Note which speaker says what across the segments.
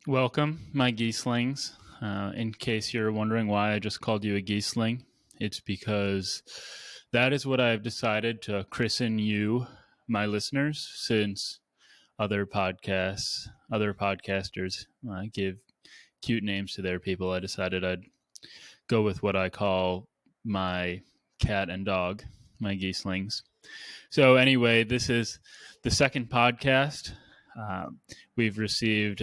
Speaker 1: Welcome, my geeslings. In case you're wondering why I just called you a geesling, it's because that is what I've decided to christen you, my listeners, since other podcasters give cute names to their people. I decided I'd go with what I call my cat and dog, my geeslings. So, anyway, this is the second podcast. We've received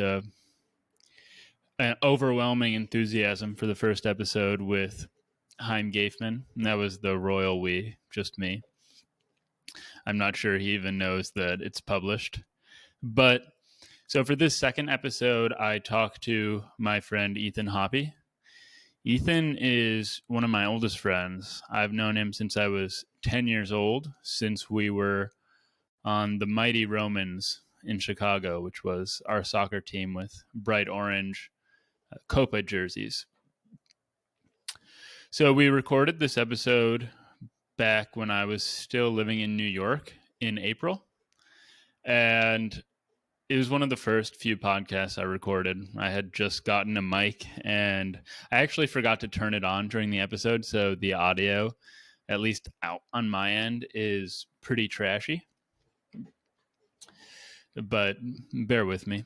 Speaker 1: an overwhelming enthusiasm for the first episode with Chaim Gafman, and that was the royal we, just me. I'm not sure he even knows that it's published. But so for this second episode, I talked to my friend Ethan Hoppy. Ethan is one of my oldest friends. I've known him since I was 10 years old, since we were on the Mighty Romans in Chicago, which was our soccer team with bright orange Copa jerseys. So we recorded this episode back when I was still living in New York in April. And it was one of the first few podcasts I recorded. I had just gotten a mic and I actually forgot to turn it on during the episode. So the audio, at least out on my end, is pretty trashy. But bear with me.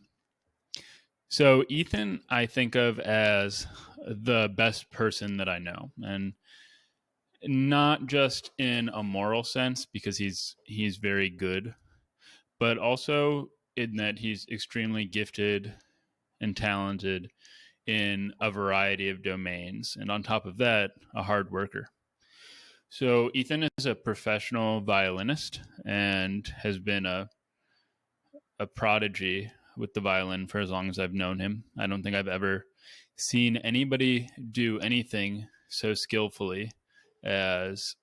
Speaker 1: So Ethan, I think of as the best person that I know. And not just in a moral sense, because he's very good, but also in that he's extremely gifted and talented in a variety of domains. And on top of that, a hard worker. So Ethan is a professional violinist and has been a prodigy with the violin for as long as I've known him. I don't think I've ever seen anybody do anything so skillfully as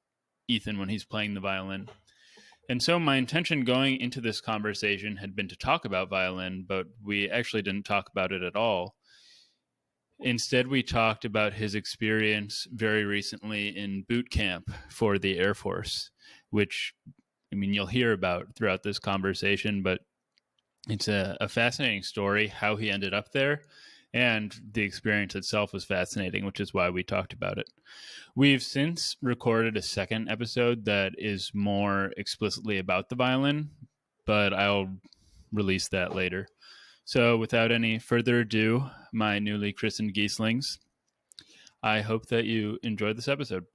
Speaker 1: Ethan when he's playing the violin. And so my intention going into this conversation had been to talk about violin, but we actually didn't talk about it at all. Instead, we talked about his experience very recently in boot camp for the Air Force, which, I mean, you'll hear about throughout this conversation, but it's a fascinating story how he ended up there. And the experience itself was fascinating, which is why we talked about it. We've since recorded a second episode that is more explicitly about the violin, but I'll release that later. So without any further ado, my newly christened geeslings, I hope that you enjoyed this episode.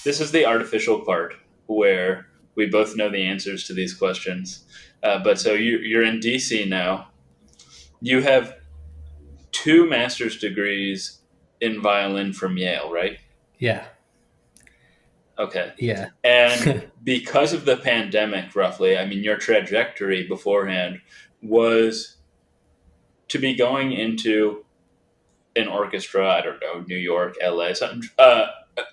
Speaker 1: This is the artificial part where we both know the answers to these questions. But so you're in DC now. You have 2 master's degrees in violin from Yale, right?
Speaker 2: Yeah.
Speaker 1: Okay.
Speaker 2: Yeah.
Speaker 1: And because of the pandemic, roughly, I mean, your trajectory beforehand was to be going into an orchestra, I don't know, New York, LA, something,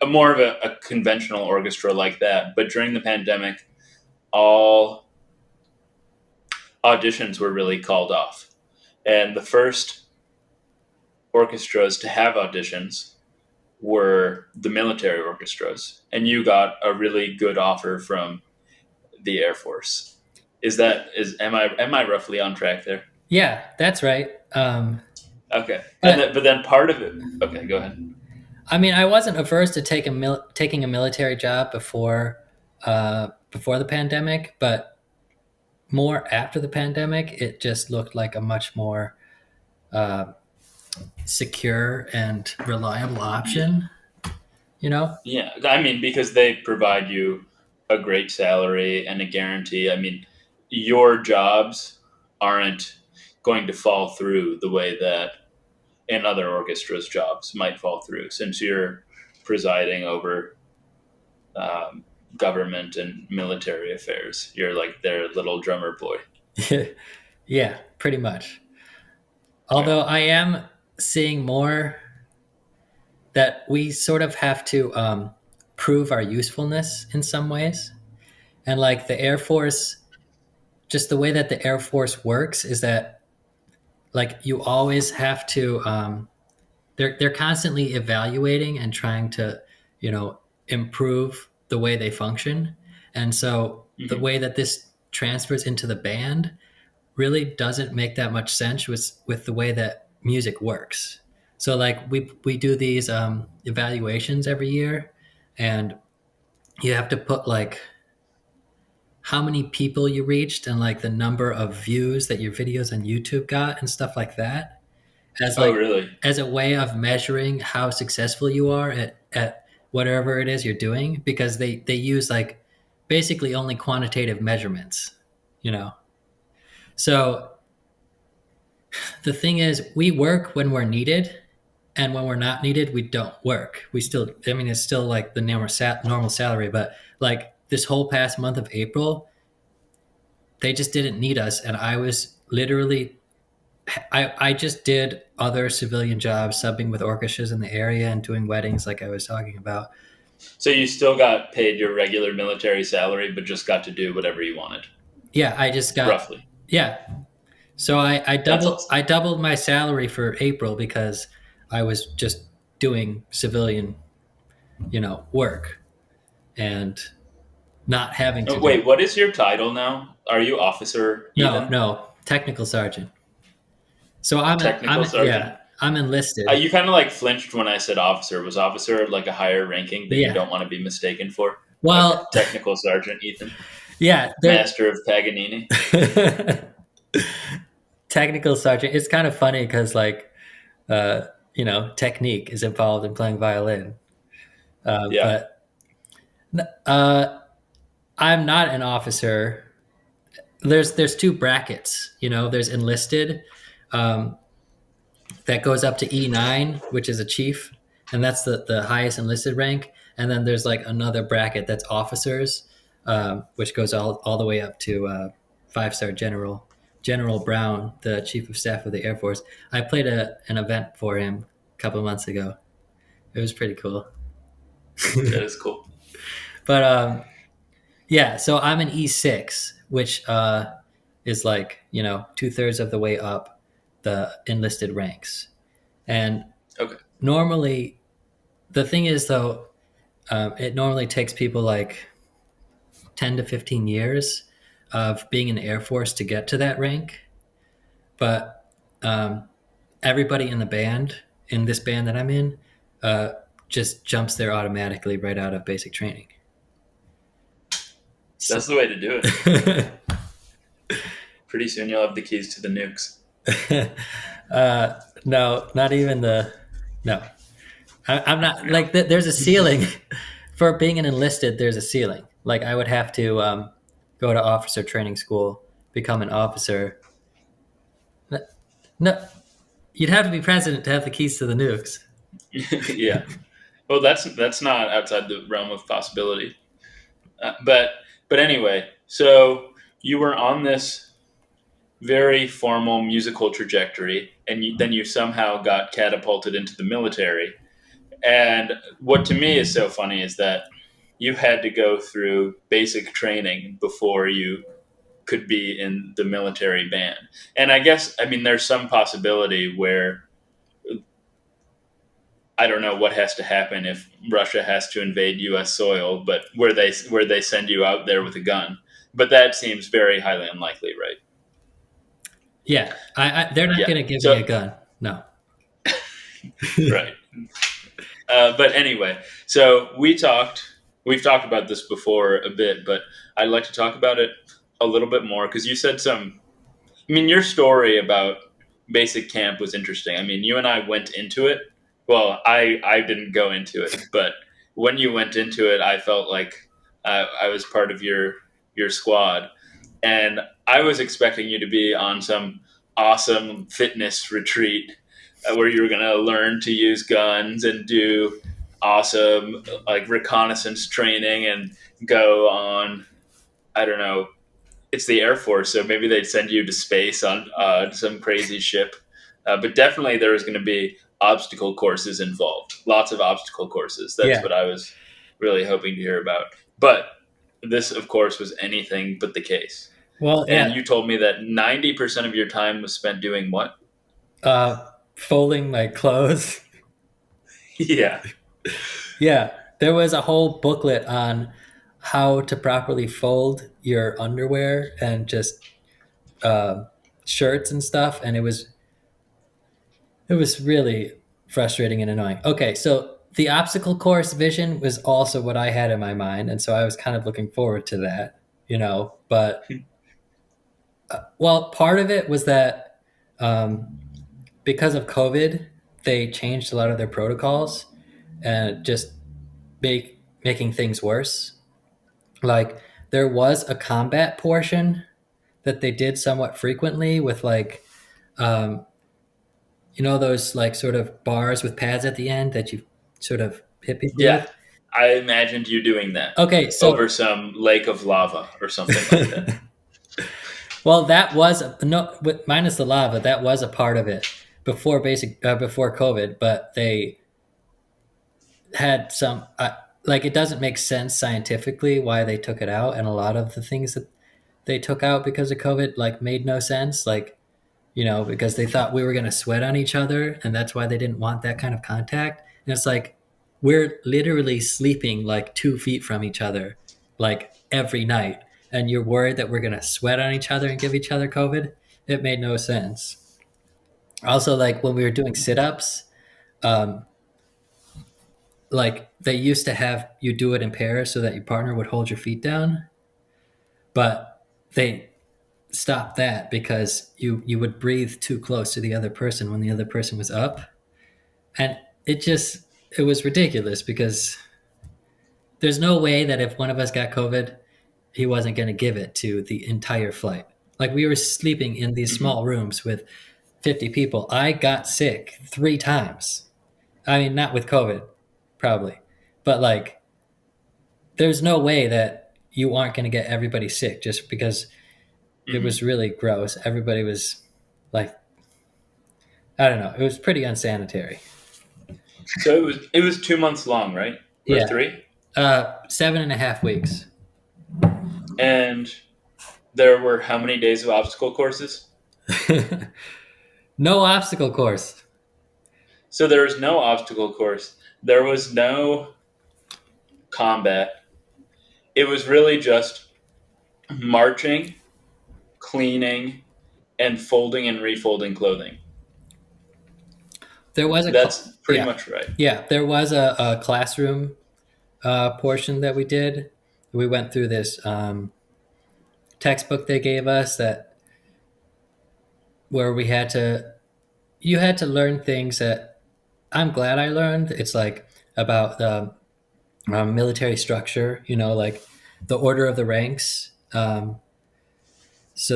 Speaker 1: more of a conventional orchestra like that. But during the pandemic, all auditions were really called off. And the first orchestras to have auditions were the military orchestras. And you got a really good offer from the Air Force. Am I roughly on track there?
Speaker 2: Yeah, that's right.
Speaker 1: Okay. But then part of it, okay, go ahead.
Speaker 2: I mean, I wasn't averse to taking a military job before the pandemic, but more after the pandemic, it just looked like a much more secure and reliable option. You know?
Speaker 1: Yeah, I mean, because they provide you a great salary and a guarantee. I mean, your jobs aren't going to fall through the way that in other orchestras jobs might fall through, since you're presiding over government and military affairs. You're like their little drummer boy.
Speaker 2: Yeah, pretty much. Although I am seeing more that we sort of have to prove our usefulness in some ways. And like the Air Force, just the way that the Air Force works is that like you always have to they're constantly evaluating and trying to, you know, improve the way they function. And so the
Speaker 1: Hmm.
Speaker 2: way that this transfers into the band really doesn't make that much sense with the way that music works. So like we do these evaluations every year, and you have to put like how many people you reached and like the number of views that your videos on YouTube got and stuff like that, as
Speaker 1: Oh,
Speaker 2: like
Speaker 1: really?
Speaker 2: as a way of measuring how successful you are at whatever it is you're doing, because they use like basically only quantitative measurements, you know. So the thing is, we work when we're needed, and when we're not needed, we don't work. We still, I mean, it's still like the normal salary, but like this whole past month of April, they just didn't need us, and I was literally, I just did other civilian jobs, subbing with orchestras in the area and doing weddings, like I was talking about.
Speaker 1: So you still got paid your regular military salary, but just got to do whatever you wanted,
Speaker 2: Yeah, I just got,
Speaker 1: roughly.
Speaker 2: yeah. So
Speaker 1: That's awesome.
Speaker 2: I doubled my salary for April because I was just doing civilian, you know, work and not having to do.
Speaker 1: Wait, what is your title now? Are you Officer
Speaker 2: No,
Speaker 1: Ethan?
Speaker 2: no, technical sergeant. So
Speaker 1: Technical sergeant?
Speaker 2: yeah, I'm enlisted.
Speaker 1: You kind of like flinched when I said officer. Was officer like a higher ranking that you
Speaker 2: Yeah.
Speaker 1: don't want to be mistaken for? Okay.
Speaker 2: Well,
Speaker 1: Technical Sergeant Ethan,
Speaker 2: yeah, there.
Speaker 1: Master of Paganini.
Speaker 2: Technical sergeant. It's kind of funny because like you know, technique is involved in playing violin.
Speaker 1: Yeah.
Speaker 2: But uh, I'm not an officer. There's two brackets. You know, there's enlisted, um, that goes up to E9, which is a chief, and that's the highest enlisted rank. And then there's like another bracket that's officers, which goes all the way up to 5-star general. General Brown, the chief of staff of the Air Force. I played an event for him a couple of months ago. It was pretty cool.
Speaker 1: That is cool.
Speaker 2: But yeah, so I'm an E6, which is like, you know, 2/3 of the way up the enlisted ranks. And
Speaker 1: Okay.
Speaker 2: normally, the thing is though, it normally takes people like 10 to 15 years of being in the Air Force to get to that rank. But everybody in the band, in this band that I'm in, just jumps there automatically right out of basic training. So,
Speaker 1: That's the way to do it. Pretty soon you'll have the keys to the nukes.
Speaker 2: no, not even the. No, I'm not like there's a ceiling for being an enlisted. There's a ceiling. Like I would have to go to officer training school, become an officer. No, you'd have to be president to have the keys to the nukes.
Speaker 1: Yeah. Well, that's not outside the realm of possibility. But anyway, so you were on this very formal musical trajectory, and then you somehow got catapulted into the military. And what to me is so funny is that you had to go through basic training before you could be in the military band. And I guess, I mean, there's some possibility where I don't know what has to happen if Russia has to invade U.S. soil, but where they send you out there with a gun. But that seems very highly unlikely, right?
Speaker 2: Yeah, they're not
Speaker 1: Yeah.
Speaker 2: going to give me
Speaker 1: So
Speaker 2: a gun. No.
Speaker 1: right. But anyway, so we've talked about this before a bit, but I'd like to talk about it a little bit more because you said some. I mean, your story about basic camp was interesting. I mean, you and I went into it. Well, I didn't go into it, but when you went into it, I felt like I was part of your squad, and I was expecting you to be on some awesome fitness retreat where you were going to learn to use guns and do awesome like reconnaissance training and go on, I don't know, it's the Air Force, so maybe they'd send you to space on some crazy ship. But definitely there was going to be obstacle courses involved, lots of obstacle courses. That's
Speaker 2: Yeah.
Speaker 1: what I was really hoping to hear about. But this, of course, was anything but the case.
Speaker 2: Well,
Speaker 1: And
Speaker 2: yeah.
Speaker 1: you told me that 90% of your time was spent doing what?
Speaker 2: Folding my clothes.
Speaker 3: Yeah.
Speaker 2: Yeah, there was a whole booklet on how to properly fold your underwear and just uh, shirts and stuff, and it was really frustrating and annoying. Okay, so the obstacle course vision was also what I had in my mind, and so I was kind of looking forward to that, But well, part of it was that um, because of COVID, they changed a lot of their protocols and just making things worse. Like there was a combat portion that they did somewhat frequently with um, those like sort of bars with pads at the end that you sort of hit people
Speaker 3: Yeah.
Speaker 2: with.
Speaker 3: I imagined you doing that
Speaker 2: Okay,
Speaker 3: over
Speaker 2: so
Speaker 3: some lake of lava or something like that.
Speaker 2: well, that was no, with minus the lava. That was a part of it before COVID, but they had some like it doesn't make sense scientifically why they took it out, and a lot of the things that they took out because of COVID like made no sense. Like because they thought we were going to sweat on each other, and that's why they didn't want that kind of contact. And it's like we're literally sleeping like 2 feet from each other, like every night, and you're worried that we're going to sweat on each other and give each other COVID. It made no sense. Also, like when we were doing sit-ups, um, like they used to have you do it in pairs so that your partner would hold your feet down, but they stopped that because you would breathe too close to the other person when the other person was up, and it was ridiculous because there's no way that if one of us got COVID, he wasn't going to give it to the entire flight. Like we were sleeping in these
Speaker 3: Hmm.
Speaker 2: small rooms with 50 people. I got sick 3 times. I mean, not with COVID, probably, but like there's no way that you aren't going to get everybody sick just because it
Speaker 3: Hmm.
Speaker 2: was really gross. Everybody was like, I don't know. It was pretty unsanitary.
Speaker 3: So it was 2 months long, right? Or
Speaker 2: Yeah.
Speaker 3: 3?
Speaker 2: 7.5 weeks.
Speaker 3: And there were how many days of obstacle courses?
Speaker 2: No obstacle course.
Speaker 3: So there was no obstacle course. There was no combat. It was really just marching, cleaning, and folding and refolding clothing.
Speaker 2: There was
Speaker 3: That's pretty
Speaker 2: yeah,
Speaker 3: much right.
Speaker 2: yeah. There was a classroom portion that we did. We went through this textbook they gave us that where you had to learn things that I'm glad I learned. It's like about the military structure, like the order of the ranks, so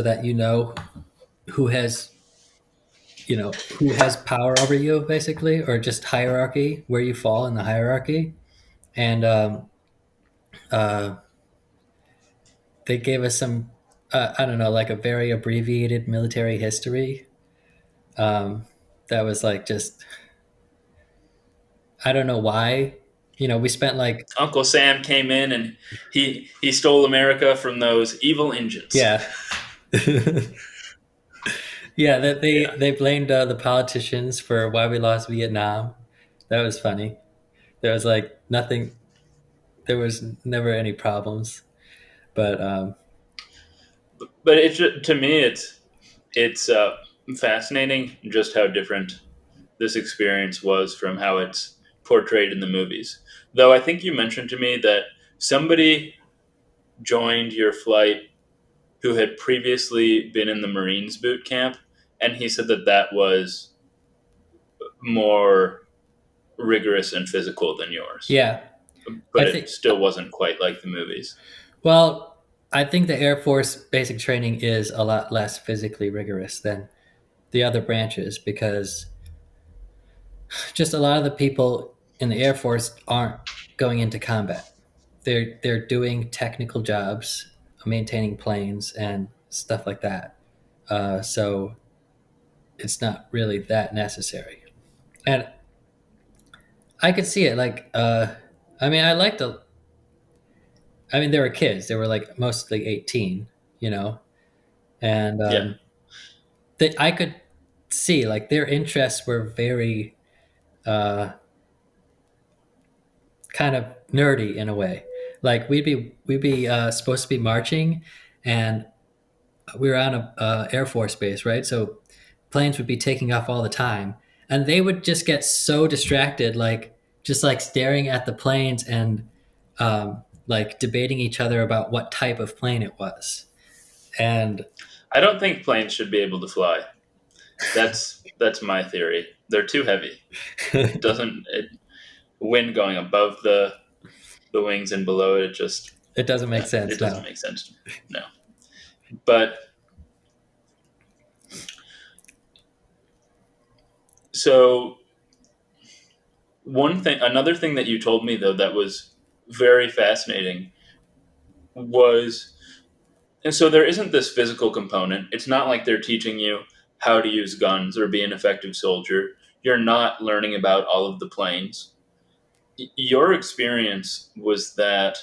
Speaker 2: that who has who has power over you, basically, or just hierarchy, where you fall in the hierarchy. And uh, they gave us some, I don't know, like a very abbreviated military history. Um, that was like just, I don't know why. We spent like,
Speaker 3: Uncle Sam came in and he stole America from those evil engines.
Speaker 2: yeah. Yeah, that
Speaker 3: Yeah.
Speaker 2: they blamed the politicians for why we lost Vietnam. That was funny. There was like nothing. There was never any problems. But
Speaker 3: But to me it's fascinating just how different this experience was from how it's portrayed in the movies. Though I think you mentioned to me that somebody joined your flight who had previously been in the Marines boot camp, and he said that that was more rigorous and physical than yours,
Speaker 2: yeah,
Speaker 3: but
Speaker 2: I
Speaker 3: it
Speaker 2: think.
Speaker 3: still wasn't quite like the movies.
Speaker 2: Well, I think the Air Force basic training is a lot less physically rigorous than the other branches because just a lot of the people in the Air Force aren't going into combat. They're doing technical jobs, maintaining planes and stuff like that. So it's not really that necessary. And I could see it. Like, I mean, I like the. I mean, they were kids. They were like mostly 18, and
Speaker 3: Yeah.
Speaker 2: they, I could. see, like their interests were very kind of nerdy in a way. Like we'd be supposed to be marching, and we were on a Air Force base, right? So planes would be taking off all the time, and they would just get so distracted, like just like staring at the planes and like debating each other about what type of plane it was. And
Speaker 3: I don't think planes should be able to fly. That's my theory. They're too heavy. Wind going above the wings and below it just
Speaker 2: it doesn't make sense.
Speaker 3: It doesn't make sense to me. No. But so another thing that you told me though that was very fascinating was, and so there isn't this physical component. It's not like they're teaching you how to use guns or be an effective soldier. You're not learning about all of the planes. Your experience was that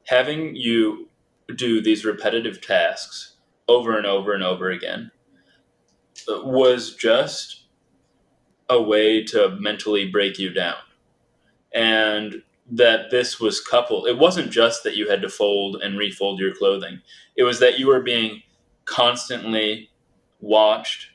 Speaker 3: having you do these repetitive tasks over and over and over again was just a way to mentally break you down. And that this was coupled. It wasn't just that you had to fold and refold your clothing. It was that you were being constantly watched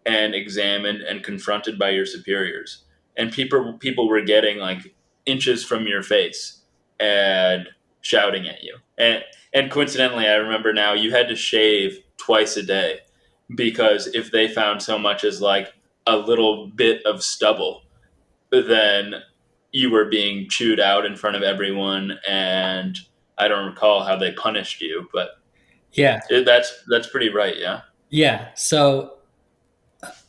Speaker 3: and examined and confronted by your superiors. And people were getting like inches from your face and shouting at you. And coincidentally, I remember now you had to shave twice a day because if they found so much as like a little bit of stubble, then you were being chewed out in front of everyone. And I don't recall how they punished you, but
Speaker 2: yeah,
Speaker 3: that's pretty right. Yeah.
Speaker 2: Yeah. So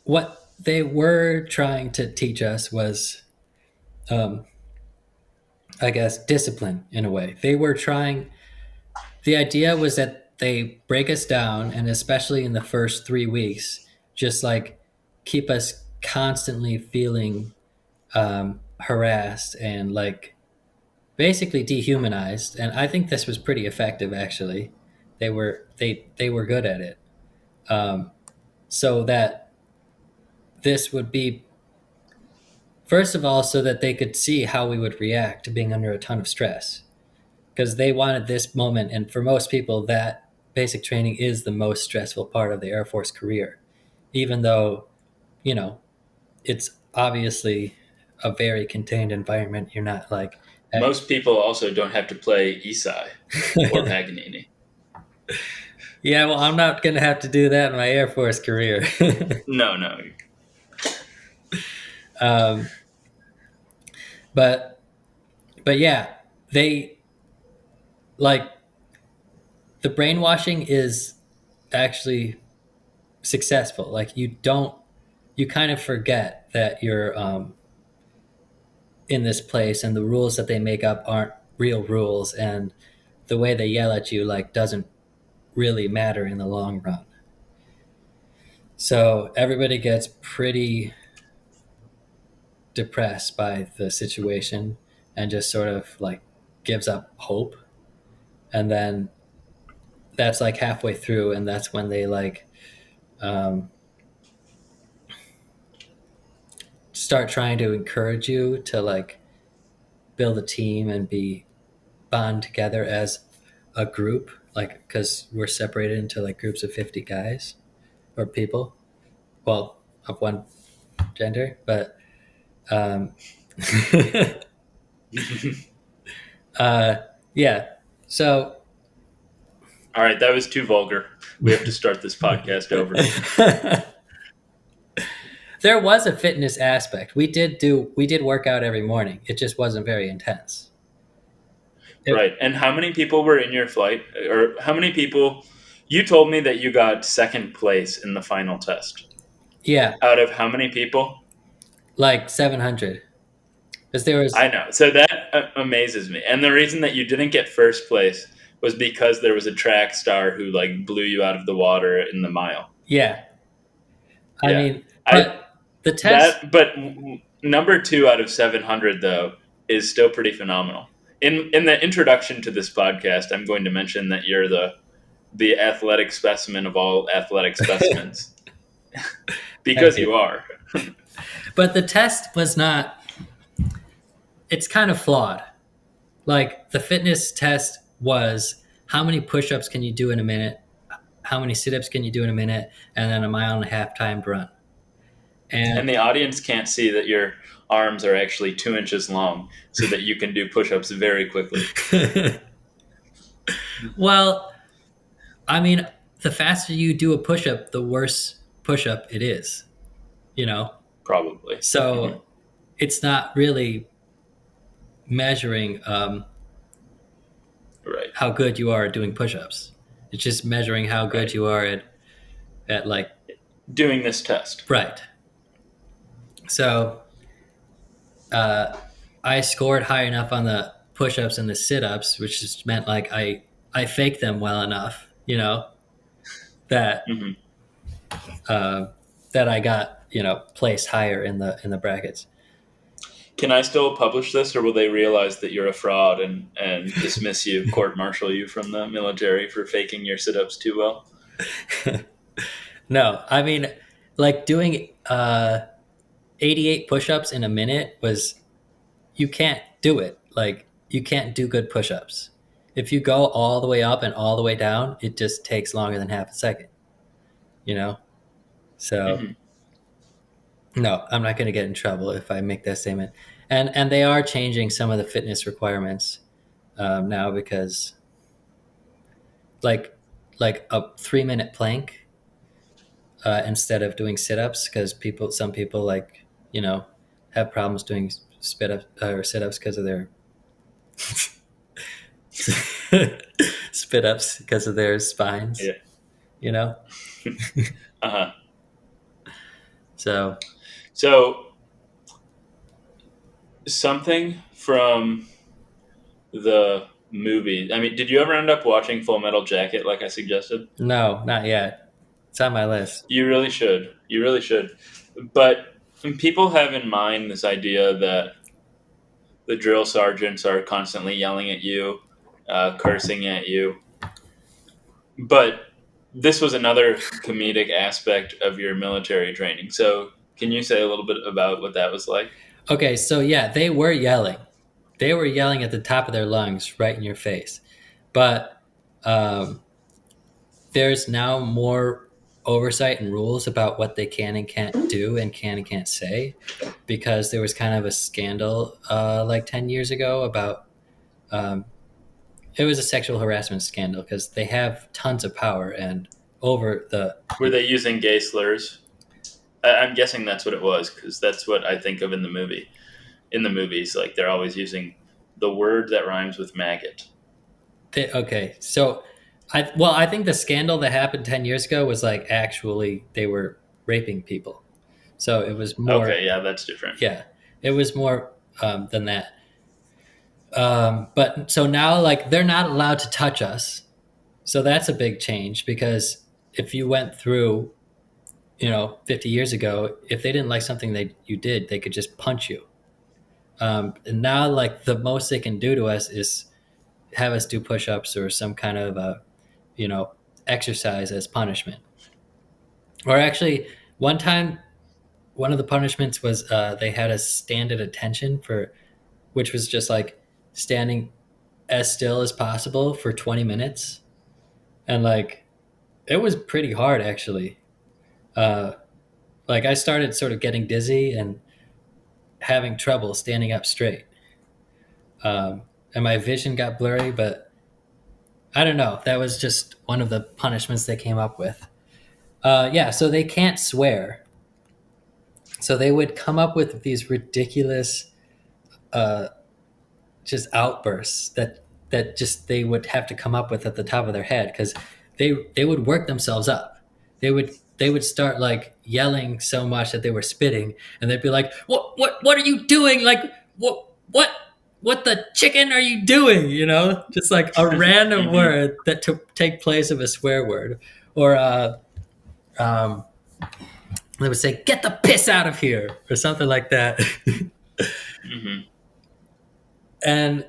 Speaker 2: what they were trying to teach us was, I guess, discipline in a way. The idea was that they break us down, and especially in the first 3 weeks, just like keep us constantly feeling harassed and like basically dehumanized. And I think this was pretty effective, actually. They were good at it. So that this would be, first of all, so that they could see how we would react to being under a ton of stress, because they wanted this moment. And for most people, that basic training is the most stressful part of the Air Force career, even though, it's obviously a very contained environment. You're not like
Speaker 3: most people also don't have to play Isai or Paganini.
Speaker 2: Yeah, well, I'm not going to have to do that in my Air Force career.
Speaker 3: No.
Speaker 2: But yeah, they like the brainwashing is actually successful. Like you kind of forget that you're in this place, and the rules that they make up aren't real rules, and the way they yell at you like doesn't really matter in the long run. So everybody gets pretty depressed by the situation and just sort of like gives up hope. And then that's like halfway through, and that's when they like start trying to encourage you to like build a team and be bond together as a group, like because we're separated into like groups of 50 guys or people, well, of one gender. But yeah, so
Speaker 3: all right, that was too vulgar. We have to start this podcast over.
Speaker 2: There was a fitness aspect. We did work out every morning. It just wasn't very intense.
Speaker 3: Right. And how many people were in your flight? Or how many people? You told me that you got second place in the final test.
Speaker 2: Yeah.
Speaker 3: Out of how many people?
Speaker 2: Like 700. Because there was.
Speaker 3: I know. So that amazes me. And the reason that you didn't get first place was because there was a track star who like blew you out of the water in the mile.
Speaker 2: Yeah. I mean, but the test.
Speaker 3: But number 2 out of 700 though is still pretty phenomenal. In the introduction to this podcast, I'm going to mention that you're the athletic specimen of all athletic specimens. Because you are.
Speaker 2: But the test was not, it's kind of flawed. Like the fitness test was how many push-ups can you do in a minute, how many sit-ups can you do in a minute, and then a 1.5 mile timed run.
Speaker 3: And the audience can't see that your arms are actually 2 inches long so that you can do push-ups very quickly.
Speaker 2: Well, I mean, the faster you do a push-up, the worse push-up it is, you know?
Speaker 3: Probably.
Speaker 2: So it's not really measuring
Speaker 3: Right.
Speaker 2: how good you are at doing push-ups. It's just measuring how good
Speaker 3: Right.
Speaker 2: you are at like,
Speaker 3: Doing this test.
Speaker 2: right. So I scored high enough on the push-ups and the sit-ups, which just meant like I faked them well enough, you know, that
Speaker 3: Mhm.
Speaker 2: that I got, you know, placed higher in the brackets.
Speaker 3: Can I still publish this, or will they realize that you're a fraud and dismiss you, court-martial you from the military for faking your sit-ups too well?
Speaker 2: No, I mean, like doing 88 push-ups in a minute was, you can't do it. Like you can't do good push-ups. If you go all the way up and all the way down, it just takes longer than half a second, you know? So no, I'm not going to get in trouble if I make that statement. And they are changing some of the fitness requirements now, because like a 3-minute plank instead of doing sit-ups, because some people like, you know, have problems doing spit up or sit-ups because of their spit ups because of their spines,
Speaker 3: Yeah.
Speaker 2: you know.
Speaker 3: Uh-huh.
Speaker 2: So
Speaker 3: So something from the movie. I mean, did you ever end up watching Full Metal Jacket like I suggested?
Speaker 2: no, not yet. It's on my list.
Speaker 3: You really should. You really should. But people have in mind this idea that the drill sergeants are constantly yelling at you, cursing at you. But this was another comedic aspect of your military training. So, can you say a little bit about what that was like?
Speaker 2: Okay, so yeah, they were yelling. They were yelling at the top of their lungs right in your face. But there's now more oversight and rules about what they can and can't do and can and can't say, because there was kind of a scandal like 10 years ago about it was a sexual harassment scandal because they have tons of power and over the
Speaker 3: Were they using gay slurs? I'm guessing that's what it was because that's what I think of in the movie. In the movies, like they're always using the word that rhymes with maggot.
Speaker 2: okay, so I think the scandal that happened 10 years ago was like actually they were raping people, so it was more.
Speaker 3: Okay, yeah, that's different.
Speaker 2: Yeah, it was more than that. But so now, like, they're not allowed to touch us. So that's a big change, because if you went through, 50 years ago, if they didn't like something that you did, they could just punch you. And now, like, the most they can do to us is have us do push-ups or some kind of, exercise as punishment. Or actually, one time, one of the punishments was they had us stand at attention which was just like standing as still as possible for 20 minutes. And like, it was pretty hard actually. Like I started sort of getting dizzy and having trouble standing up straight. And my vision got blurry, but I don't know. That was just one of the punishments they came up with. Yeah, so they can't swear. So they would come up with these ridiculous just outbursts that just they would have to come up with at the top of their head, because they would work themselves up. They would start like yelling so much that they were spitting, and they'd be like, what are you doing? Like what the chicken are you doing? Just like a random word that take place of a swear word. Or um, they would say, "Get the piss out of here," or something like that.
Speaker 3: Mm-hmm.
Speaker 2: And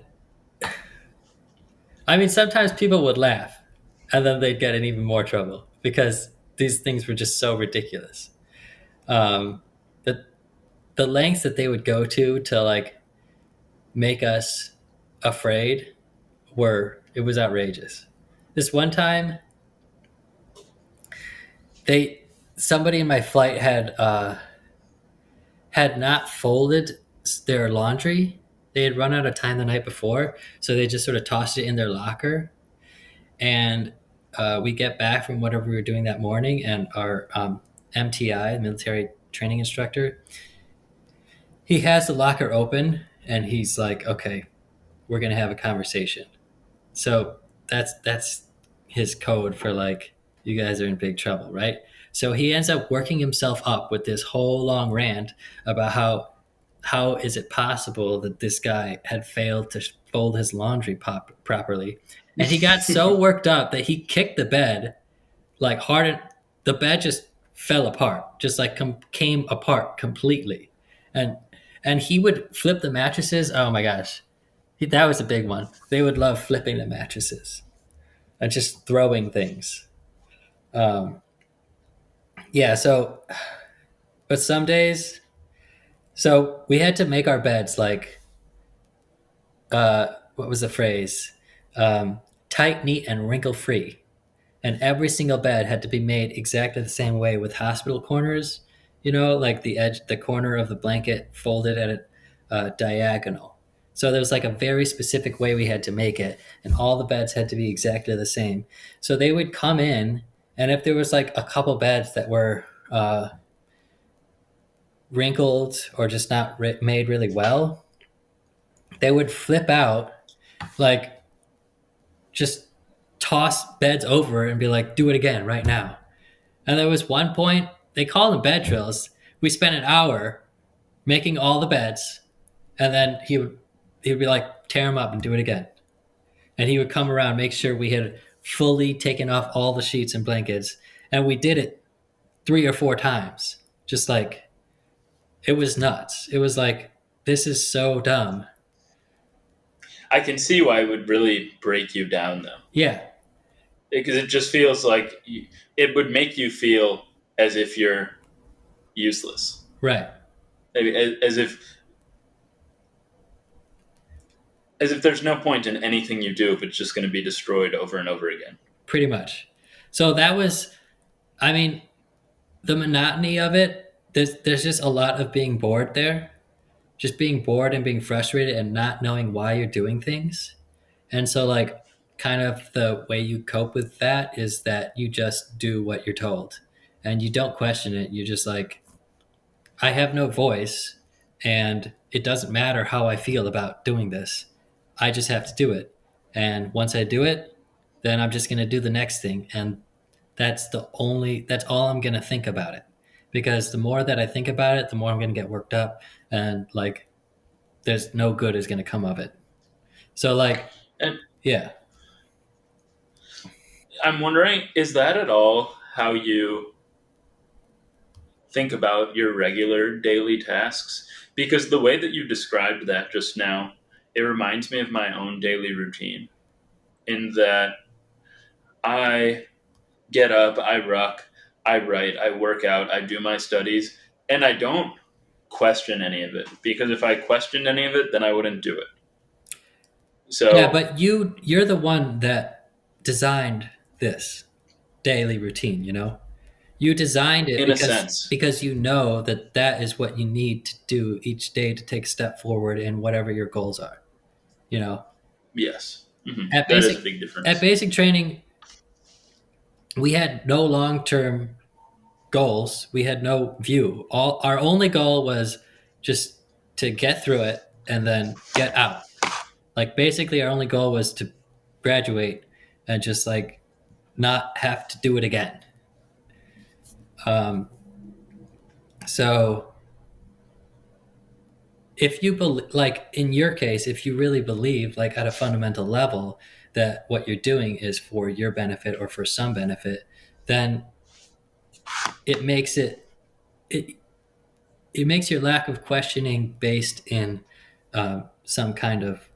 Speaker 2: I mean, sometimes people would laugh, and then they'd get in even more trouble because these things were just so ridiculous. The lengths that they would go to like make us afraid it was outrageous. This one time, somebody in my flight had not folded their laundry. They had run out of time the night before, so they just sort of tossed it in their locker. And we get back from whatever we were doing that morning, and our MTI, military training instructor, he has the locker open, and he's like, "Okay, we're gonna have a conversation." So that's his code for like, you guys are in big trouble, right? So he ends up working himself up with this whole long rant about how is it possible that this guy had failed to fold his laundry properly. And he got so worked up that he kicked the bed like hard. The bed just fell apart, just like came apart completely. And he would flip the mattresses. Oh my gosh. That was a big one. They would love flipping the mattresses and just throwing things. Yeah, but some days, so we had to make our beds like, what was the phrase? Tight, neat, and wrinkle free. And every single bed had to be made exactly the same way with hospital corners, like the corner of the blanket folded at a diagonal. So there was like a very specific way we had to make it, and all the beds had to be exactly the same. So they would come in, and if there was like a couple beds that were wrinkled or just not made really well, they would flip out, like just toss beds over and be like, "Do it again right now." And there was one point, they called them bed drills. We spent an hour making all the beds, and then he would be like, "Tear them up and do it again." And he would come around, make sure we had fully taken off all the sheets and blankets. And we did it 3 or 4 times. Just like, it was nuts. It was like, this is so dumb.
Speaker 3: I can see why it would really break you down, though.
Speaker 2: Yeah.
Speaker 3: Because it just feels like it would make you feel as if you're useless.
Speaker 2: Right.
Speaker 3: As if there's no point in anything you do if it's just going to be destroyed over and over again.
Speaker 2: Pretty much. So that was, I mean, the monotony of it, there's just a lot of being bored there. Just being bored and being frustrated and not knowing why you're doing things. And so like, kind of the way you cope with that is that you just do what you're told and you don't question it. You're just like, I have no voice and it doesn't matter how I feel about doing this. I just have to do it. And once I do it, then I'm just going to do the next thing. And that's all I'm going to think about it. Because the more that I think about it, the more I'm going to get worked up, and like, there's no good is going to come of it. So like, yeah.
Speaker 3: I'm wondering, is that at all how you think about your regular daily tasks? Because the way that you described that just now, it reminds me of my own daily routine, in that I get up, I ruck, I write, I work out, I do my studies, and I don't question any of it. Because if I questioned any of it, then I wouldn't do it. So
Speaker 2: yeah, but you're the one that designed this daily routine, You designed it
Speaker 3: in a sense,
Speaker 2: because you know that is what you need to do each day to take a step forward in whatever your goals are,
Speaker 3: Yes. Mm-hmm.
Speaker 2: That
Speaker 3: is a big difference.
Speaker 2: At basic training, we had no long-term goals. We had no view. Our only goal was just to get through it and then get out. Like, basically our only goal was to graduate and just like not have to do it again. So if you like in your case, if you really believe like at a fundamental level that what you're doing is for your benefit or for some benefit, then it makes it makes your lack of questioning based in some kind of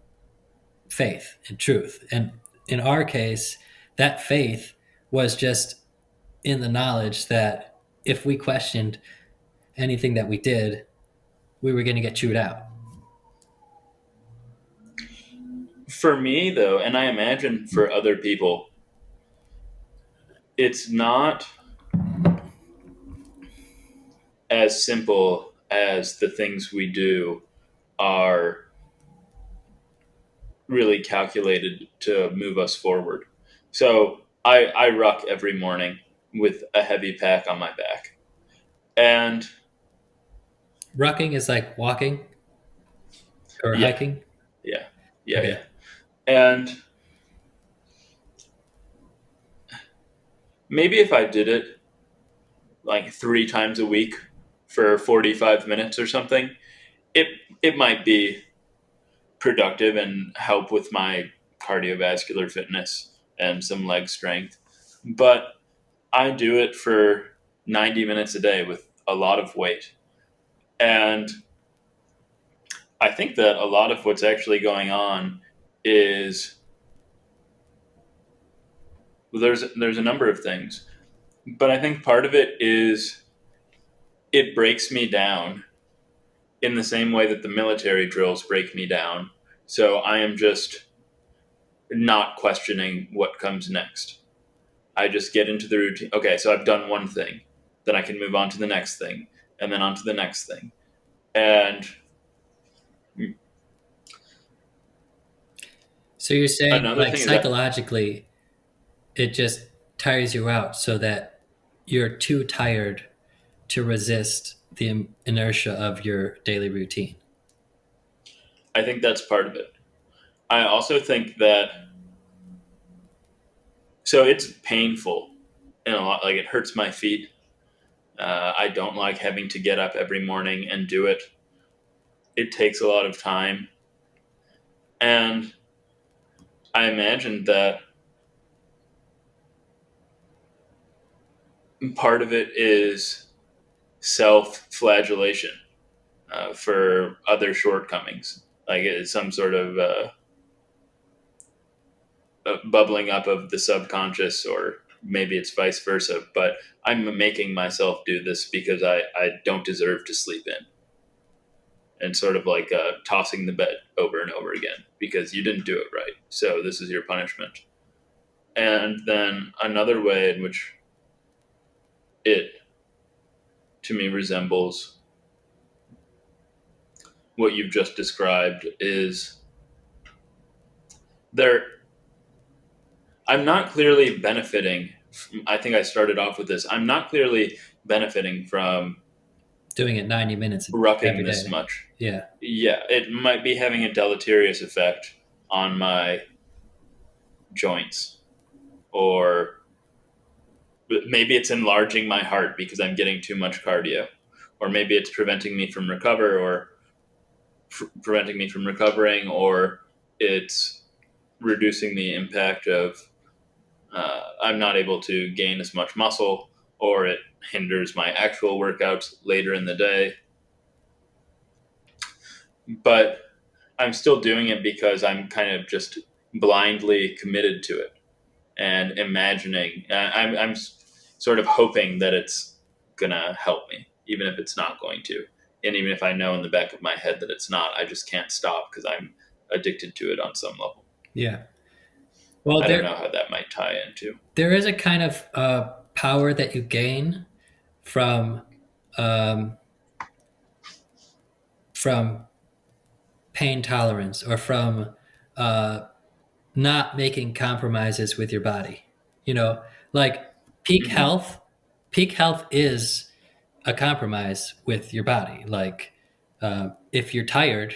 Speaker 2: faith and truth. And in our case, that faith was just in the knowledge that if we questioned anything that we did, we were going to get chewed out.
Speaker 3: For me, though, and I imagine for other people, it's not as simple as the things we do are really calculated to move us forward. So I ruck every morning with a heavy pack on my back. And
Speaker 2: Rucking is like walking or
Speaker 3: yeah,
Speaker 2: hiking.
Speaker 3: yeah,
Speaker 2: Okay.
Speaker 3: And maybe if I did it like 3 times a week for 45 minutes or something, it it might be productive and help with my cardiovascular fitness and some leg strength. But I do it for 90 minutes a day with a lot of weight. And I think that a lot of what's actually going on is there's a number of things. But I think part of it is it breaks me down in the same way that the military drills break me down. So I am just not questioning what comes next. I just get into the routine. Okay, so I've done one thing. Then I can move on to the next thing, and then on to the next thing. And
Speaker 2: So you're saying
Speaker 3: another
Speaker 2: like
Speaker 3: thing is that
Speaker 2: psychologically, it just tires you out so that you're too tired to resist the inertia of your daily routine.
Speaker 3: I think that's part of it. I also think that so it's painful and a lot, like it hurts my feet. I don't like having to get up every morning and do it. It takes a lot of time. And I imagine that part of it is self-flagellation for other shortcomings. Like it's some sort of bubbling up of the subconscious, or maybe it's vice versa. But I'm making myself do this because I don't deserve to sleep in. And sort of like tossing the bed over and over again because you didn't do it right. So this is your punishment. And then another way in which it, to me, resembles what you've just described is there. I'm not clearly benefiting. I think I started off with this. I'm not clearly benefiting from
Speaker 2: Doing it 90 minutes
Speaker 3: rucking
Speaker 2: every
Speaker 3: this
Speaker 2: day.
Speaker 3: much.
Speaker 2: Yeah.
Speaker 3: Yeah, it might be having a deleterious effect on my joints, or maybe it's enlarging my heart because I'm getting too much cardio, or maybe it's preventing me from preventing me from recovering, or it's reducing the impact of I'm not able to gain as much muscle, or it hinders my actual workouts later in the day. But I'm still doing it because I'm kind of just blindly committed to it and imagining. I'm sort of hoping that it's gonna help me, even if it's not going to, and even if I know in the back of my head that it's not, I just can't stop because I'm addicted to it on some level.
Speaker 2: Yeah. Well,
Speaker 3: I don't know how that might tie into.
Speaker 2: there is a kind of power that you gain from um, from pain tolerance, or from not making compromises with your body. You know, like peak
Speaker 3: Mm-hmm.
Speaker 2: health. Peak health is a compromise with your body. Like if you're tired,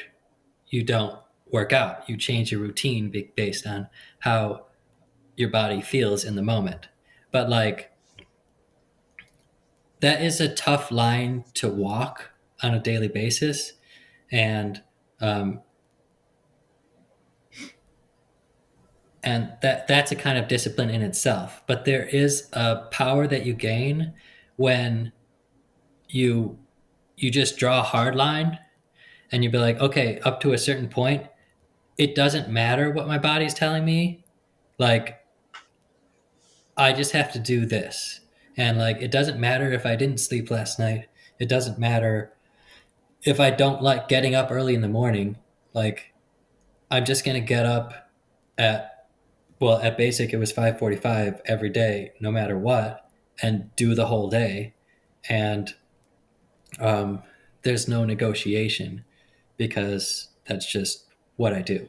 Speaker 2: you don't work out. You change your routine based on how your body feels in the moment. But like that is a tough line to walk on a daily basis, and um, that's a kind of discipline in itself. But there is a power that you gain when you just draw a hard line and you be like, okay, up to a certain point, it doesn't matter what my body's telling me. Like I just have to do this. And like, it doesn't matter if I didn't sleep last night. It doesn't matter if I don't like getting up early in the morning. Like, I'm just going to get up at basic, it was 5:45 every day, no matter what, and do the whole day. And there's no negotiation because that's just what I do.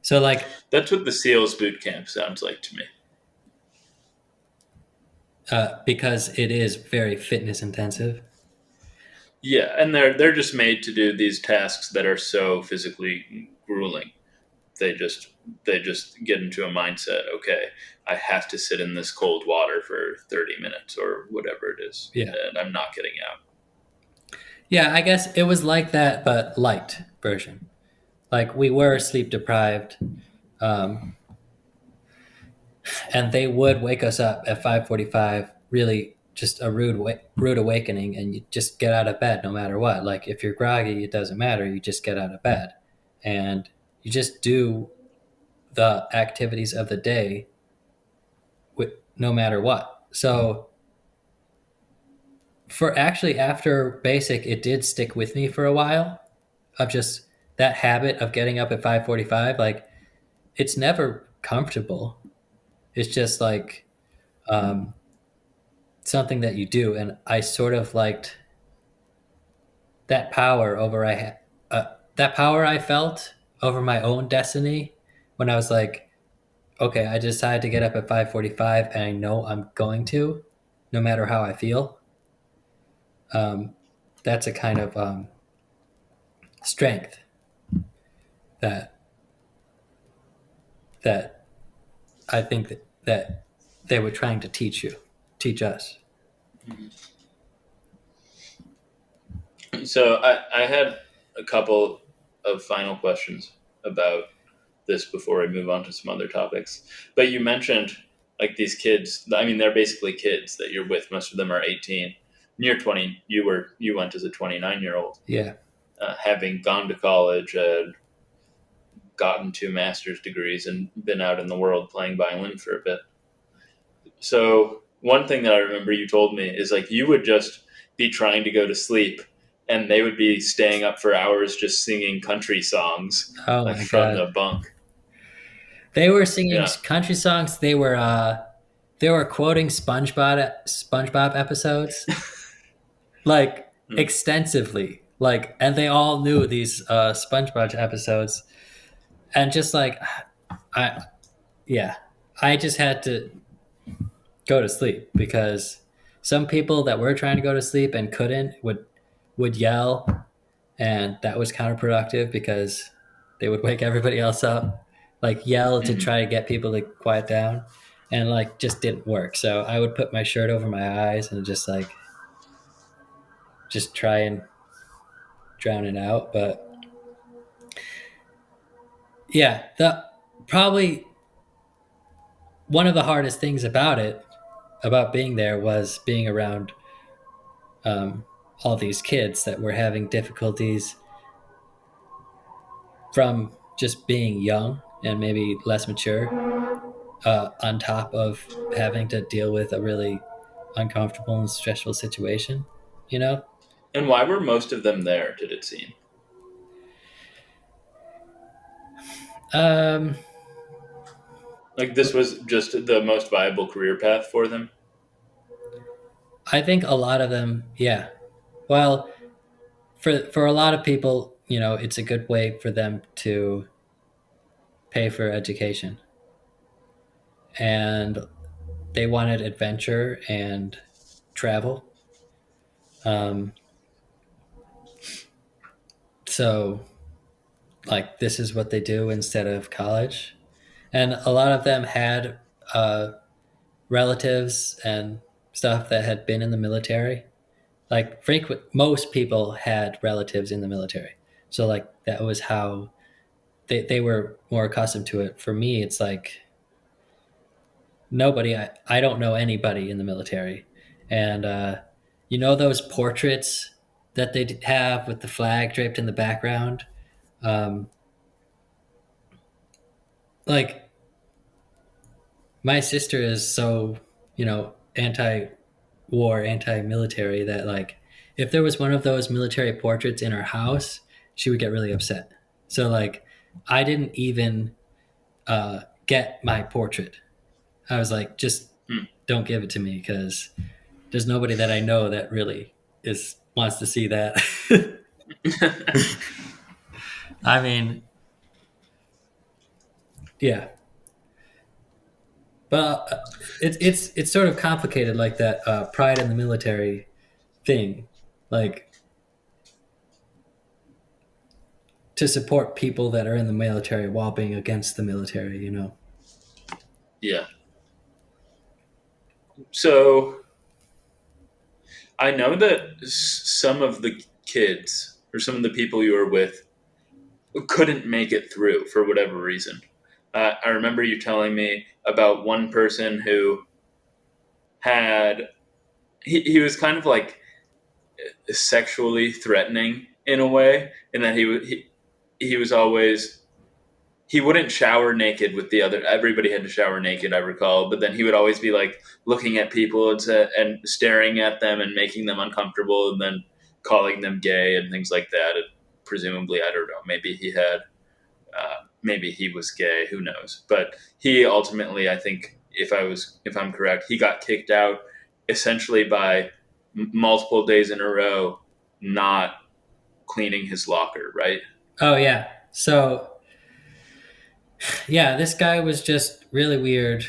Speaker 2: So like,
Speaker 3: That's what the SEALs boot camp sounds like to me.
Speaker 2: because it is very fitness intensive.
Speaker 3: Yeah, and they're just made to do these tasks that are so physically grueling. They just get into a mindset. Okay, I have to sit in this cold water for 30 minutes or whatever it is,
Speaker 2: Yeah.
Speaker 3: and I'm not getting out.
Speaker 2: Yeah, I guess it was like that, but light version. Like, we were sleep deprived, and they would wake us up at 5:45. Really, just a rude awakening, and you just get out of bed no matter what. Like, if you're groggy, it doesn't matter. You just get out of bed, and you just do the activities of the day, no matter what. So, for actually after basic, it did stick with me for a while, of just that habit of getting up at 5:45. Like, it's never comfortable. It's just like something that you do, and I sort of liked that power that power I felt over my own destiny when I was like, okay, I decided to get up at 5:45, and I know I'm going to, no matter how I feel. That's a kind of strength that that I think that they were trying to teach us.
Speaker 3: So I had a couple of final questions about this before we move on to some other topics. But you mentioned like these kids. I mean, they're basically kids that you're with. Most of them are 18. You're 20. You went as a 29-year-old.
Speaker 2: Yeah.
Speaker 3: Having gone to college and gotten 2 master's degrees and been out in the world playing violin for a bit. So one thing that I remember you told me is like you would just be trying to go to sleep and they would be staying up for hours just singing country songs
Speaker 2: Oh
Speaker 3: like
Speaker 2: my
Speaker 3: from
Speaker 2: God.
Speaker 3: the bunk.
Speaker 2: They were singing
Speaker 3: Yeah.
Speaker 2: country songs. They were quoting SpongeBob episodes like extensively. Like, and they all knew these SpongeBob episodes, and just like I I just had to go to sleep because some people that were trying to go to sleep and couldn't would yell, and that was counterproductive because they would wake everybody else up, like yell to try to get people to quiet down, and like just didn't work. So I would put my shirt over my eyes and just try and drown it out. But yeah, the probably one of the hardest things about being there was being around all these kids that were having difficulties from just being young and maybe less mature, on top of having to deal with a really uncomfortable and stressful situation, you know?
Speaker 3: And why were most of them there, did it seem?
Speaker 2: Um,
Speaker 3: Like this was just the most viable career path for them?
Speaker 2: I think a lot of them, yeah. Well, for a lot of people, it's a good way for them to pay for education. And they wanted adventure and travel. So, like, this is what they do instead of college. And a lot of them had relatives and stuff that had been in the military. Like, most people had relatives in the military. So, like, that was how they were more accustomed to it. For me, it's like nobody, I don't know anybody in the military. And, those portraits that they have with the flag draped in the background? Like, my sister is so, anti war anti-military that like if there was one of those military portraits in her house, she would get really upset. So like I didn't even get my portrait. I was like, just
Speaker 3: Hmm.
Speaker 2: don't give it to me because there's nobody that I know that really wants to see that. I mean, yeah, but it's sort of complicated like that pride in the military thing, like to support people that are in the military while being against the military, you know.
Speaker 3: Yeah. So I know that some of the kids or some of the people you were with couldn't make it through for whatever reason. I remember you telling me about one person who had he was kind of like sexually threatening in a way, in that he was always he wouldn't shower naked with the other. Everybody had to shower naked, I recall. But then he would always be like looking at people and staring at them and making them uncomfortable, and then calling them gay and things like that. And presumably, I don't know. Maybe he was gay. Who knows? But he ultimately, I think, if I'm correct, he got kicked out essentially by multiple days in a row not cleaning his locker. Right?
Speaker 2: Oh yeah. So yeah, this guy was just really weird.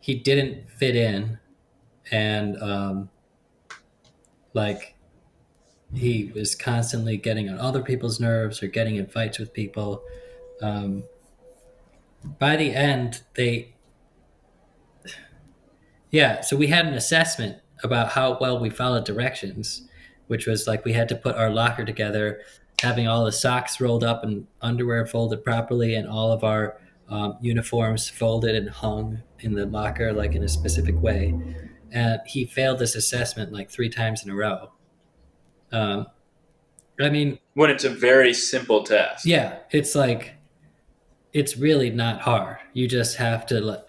Speaker 2: He didn't fit in, and like he was constantly getting on other people's nerves or getting in fights with people. Um, by the end, so we had an assessment about how well we followed directions, which was like we had to put our locker together, having all the socks rolled up and underwear folded properly, and all of our uniforms folded and hung in the locker like in a specific way. And he failed this assessment like 3 times in a row. Um, I mean,
Speaker 3: When it's a very simple task.
Speaker 2: yeah, it's like it's really not hard. You just have to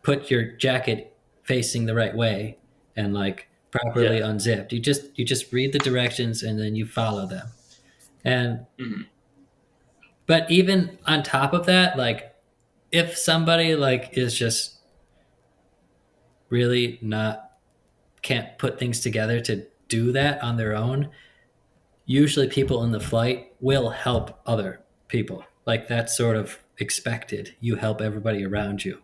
Speaker 2: put your jacket facing the right way and like properly
Speaker 3: Yeah.
Speaker 2: unzipped. You just read the directions and then you follow them. And
Speaker 3: Mhm.
Speaker 2: but even on top of that, like if somebody like is just really not can't put things together to do that on their own, usually people in the flight will help other people. Like that's sort of expected. You help everybody around you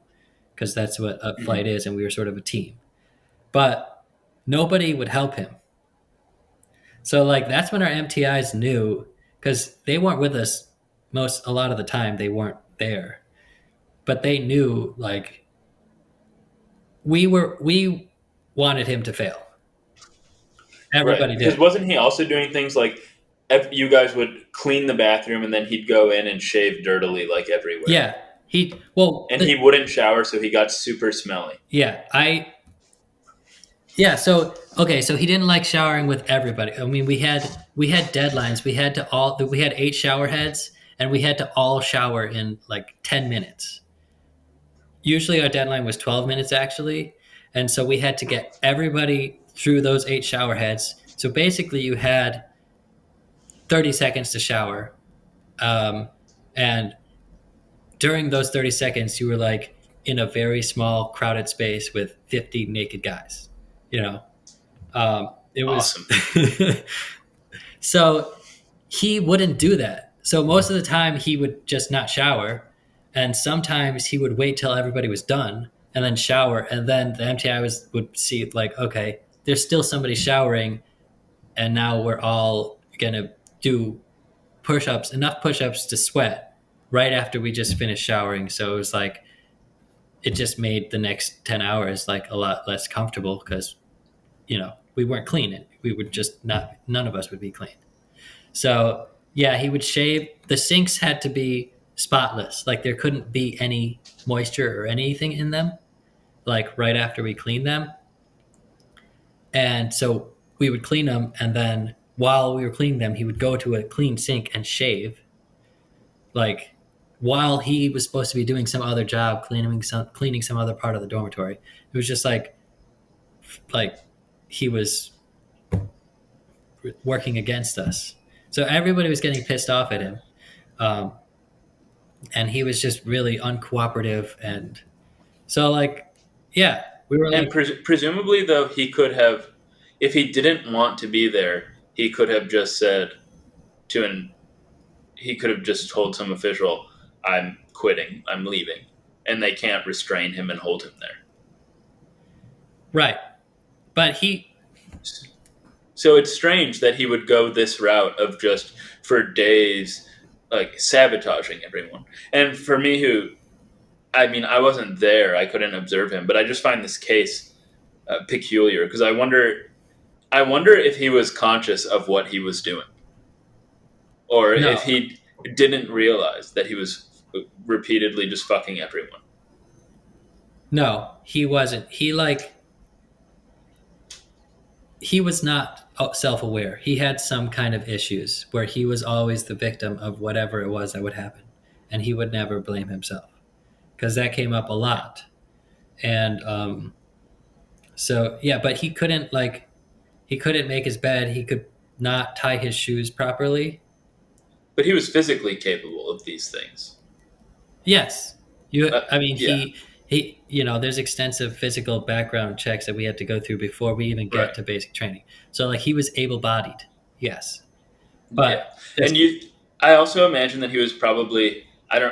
Speaker 2: because that's what a flight
Speaker 3: Mhm.
Speaker 2: is, and we were sort of a team. But nobody would help him. So like that's when our MTIs knew because they weren't with us a lot of the time. They weren't there, but they knew like we wanted him to fail.
Speaker 3: Right.
Speaker 2: Everybody
Speaker 3: Because
Speaker 2: did.
Speaker 3: wasn't he also doing things like if you guys would clean the bathroom and then he'd go in and shave dirtily like everywhere.
Speaker 2: Yeah,
Speaker 3: And he wouldn't shower, so he got super smelly.
Speaker 2: yeah, so okay, so he didn't like showering with everybody. I mean, we had deadlines. We had 8 shower heads, and we had to all shower in like 10 minutes. Usually our deadline was 12 minutes actually, and so we had to get everybody through those 8 shower heads. So basically, you had 30 seconds to shower, and during those 30 seconds, you were like in a very small, crowded space with 50 naked guys. You know, it was
Speaker 3: Awesome.
Speaker 2: so he wouldn't do that. So most of the time he would just not shower, and sometimes he would wait till everybody was done and then shower, and then the MTI would see like, okay, there's still somebody showering, and now we're all gonna do push-ups, enough push-ups to sweat right after we just finished showering. So it was like it just made the next 10 hours like a lot less comfortable because we weren't clean. We would just not, none of us would be clean. So yeah, he would shave. The sinks had to be spotless. Like there couldn't be any moisture or anything in them, like right after we cleaned them. And so we would clean them, and then while we were cleaning them, he would go to a clean sink and shave. Like while he was supposed to be doing some other job, cleaning some other part of the dormitory. It was just like he was working against us. So everybody was getting pissed off at him. And he was just really uncooperative. And so, like, yeah, we were
Speaker 3: And
Speaker 2: like,
Speaker 3: presumably, though, he could have, if he didn't want to be there, he could have just said to an, he could have just told some official, "I'm quitting, I'm leaving," and they can't restrain him and hold him there.
Speaker 2: right. But he,
Speaker 3: So it's strange that he would go this route of just for days, like sabotaging everyone. And for me, I mean, I wasn't there, I couldn't observe him, but I just find this case peculiar because I wonder if he was conscious of what he was doing, or
Speaker 2: no,
Speaker 3: if he didn't realize that he was repeatedly just fucking everyone.
Speaker 2: no, he wasn't. He was not self-aware. He had some kind of issues where he was always the victim of whatever it was that would happen, and he would never blame himself, because that came up a lot. And so yeah, but he couldn't make his bed. He could not tie his shoes properly.
Speaker 3: But he was physically capable of these things.
Speaker 2: Yes, I mean,
Speaker 3: Yeah.
Speaker 2: he there's extensive physical background checks that we had to go through before we even get
Speaker 3: Right.
Speaker 2: to basic training. So like, he was able-bodied, yes, but
Speaker 3: Yeah. And I also imagine that he was probably,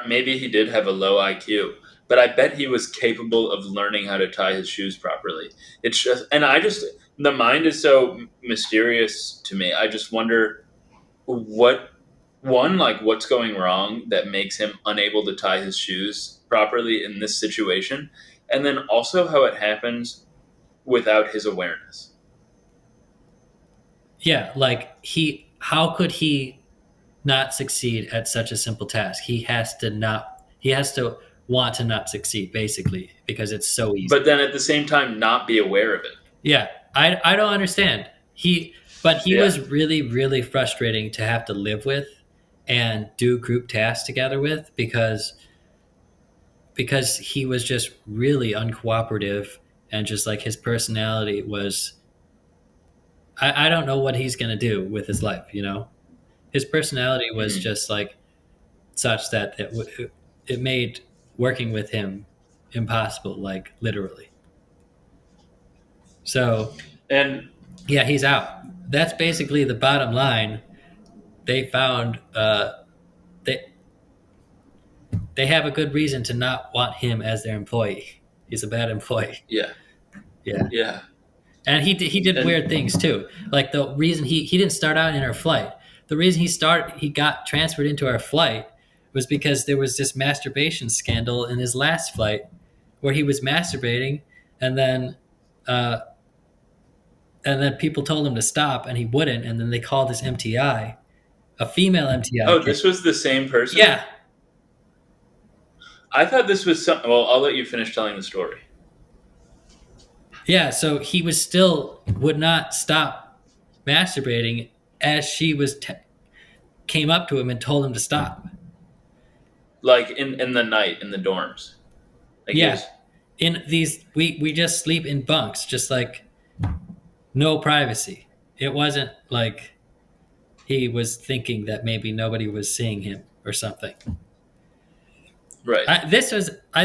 Speaker 3: maybe he did have a low IQ, but I bet he was capable of learning how to tie his shoes properly. It's just, the mind is so mysterious to me. I just wonder what's going wrong that makes him unable to tie his shoes properly in this situation, and then also how it happens without his awareness.
Speaker 2: yeah, like, how could he not succeed at such a simple task? He has to want to not succeed, basically, because it's so easy.
Speaker 3: But then at the same time, not be aware of it.
Speaker 2: Yeah, I don't understand. He
Speaker 3: Yeah.
Speaker 2: was really, really frustrating to have to live with and do group tasks together with, because he was just really uncooperative, and just like, his personality was, I don't know what he's going to do with his life, His personality was just like such that it made working with him impossible, like, literally. So
Speaker 3: And
Speaker 2: yeah, he's out. That's basically the bottom line. They found they have a good reason to not want him as their employee. He's a bad employee.
Speaker 3: yeah,
Speaker 2: Yeah.
Speaker 3: yeah.
Speaker 2: And he did
Speaker 3: And-
Speaker 2: weird things too. Like, the reason he didn't start out in our flight. The reason he got transferred into our flight was because there was this masturbation scandal in his last flight, where he was masturbating, and then people told him to stop, and he wouldn't, and then they called his MTI, a female MTI.
Speaker 3: Oh, this was the same person?
Speaker 2: Yeah.
Speaker 3: I thought this was some. Well, I'll let you finish telling the story.
Speaker 2: Yeah, so he would not stop masturbating as she came up to him and told him to stop.
Speaker 3: Like in the night in the dorms. Like
Speaker 2: Yeah. In these, we just sleep in bunks, just like, no privacy. It wasn't like he was thinking that maybe nobody was seeing him or something.
Speaker 3: Right.
Speaker 2: I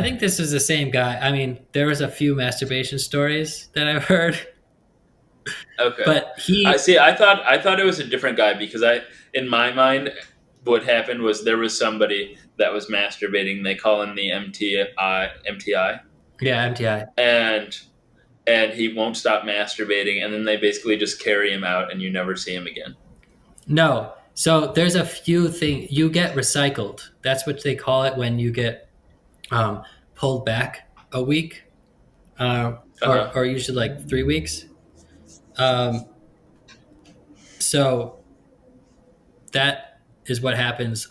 Speaker 2: think this is the same guy. I mean, there was a few masturbation stories that I've heard,
Speaker 3: Okay.
Speaker 2: but
Speaker 3: I thought it was a different guy because in my mind, what happened was there was somebody that was masturbating. They call him the MTI.
Speaker 2: Yeah, MTI.
Speaker 3: And he won't stop masturbating, and then they basically just carry him out, and you never see him again.
Speaker 2: No. So there's a few things. You get recycled. That's what they call it when you get pulled back a week, or usually like 3 weeks. So that is what happens.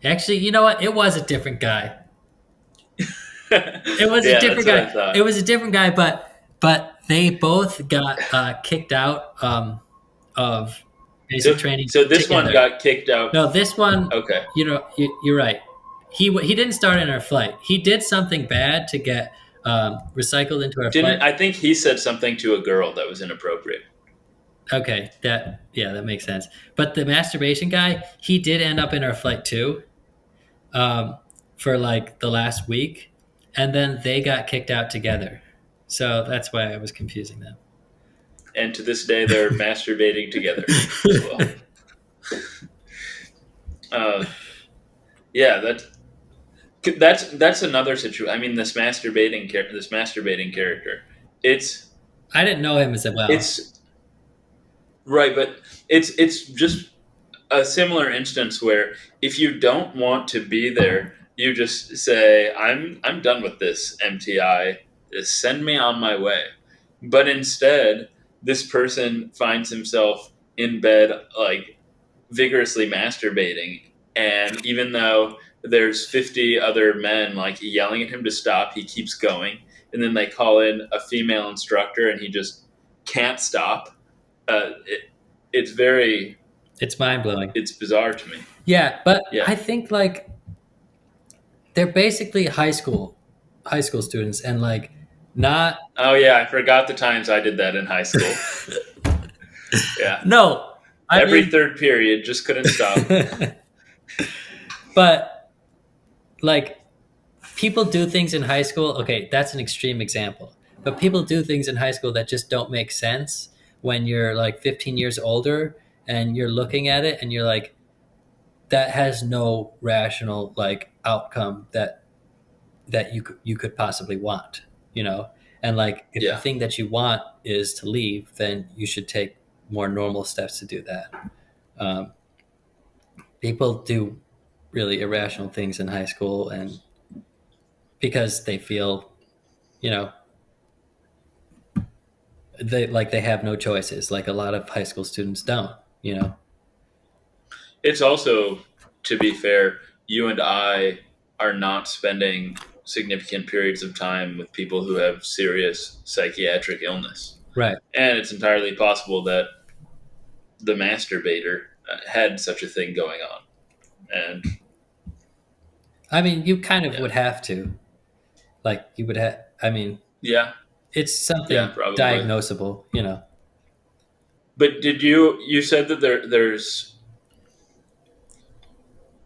Speaker 2: Actually, you know what? It was a different guy. It was a different guy. It was a different guy, but they both got kicked out of basic training.
Speaker 3: So this
Speaker 2: together.
Speaker 3: one got kicked out.
Speaker 2: No, this one.
Speaker 3: Okay.
Speaker 2: You're right. He didn't start in our flight. He did something bad to get recycled into our
Speaker 3: Didn't
Speaker 2: flight.
Speaker 3: I think he said something to a girl that was inappropriate?
Speaker 2: Okay, that makes sense. But the masturbation guy, he did end up in our flight too, for like the last week, and then they got kicked out together. So that's why I was confusing them.
Speaker 3: And to this day, they're masturbating together as well. Uh, yeah, that's another situation. I mean, this masturbating character. It's
Speaker 2: I didn't know him as well.
Speaker 3: it's right, but it's just a similar instance where if you don't want to be there, you just say, I'm done with this MTI. Just send me on my way." But instead, this person finds himself in bed, like vigorously masturbating, and even though there's 50 other men like yelling at him to stop, he keeps going. And then they call in a female instructor, and he just can't stop. It's very
Speaker 2: It's mind blowing.
Speaker 3: it's bizarre to me.
Speaker 2: Yeah, but
Speaker 3: Yeah.
Speaker 2: I think like they're basically high school students, and like not.
Speaker 3: Oh yeah, I forgot the times I did that in high school. Yeah.
Speaker 2: No,
Speaker 3: Every third period, just couldn't stop.
Speaker 2: But like people do things in high school. Okay, that's an extreme example. But people do things in high school that just don't make sense when you're like 15 years older and you're looking at it and you're like, that has no rational like outcome that you could possibly want, you know? And like if
Speaker 3: Yeah.
Speaker 2: the thing that you want is to leave, then you should take more normal steps to do that. People do really irrational things in high school, and because they feel, you know, they have no choices. Like a lot of high school students don't, you know.
Speaker 3: It's also, to be fair, you and I are not spending significant periods of time with people who have serious psychiatric illness.
Speaker 2: Right.
Speaker 3: And it's entirely possible that the masturbator had such a thing going on. And
Speaker 2: I mean, you kind of would have to. Like you would have. I mean,
Speaker 3: yeah,
Speaker 2: it's something
Speaker 3: probably.
Speaker 2: diagnosable, you know.
Speaker 3: But you said that there's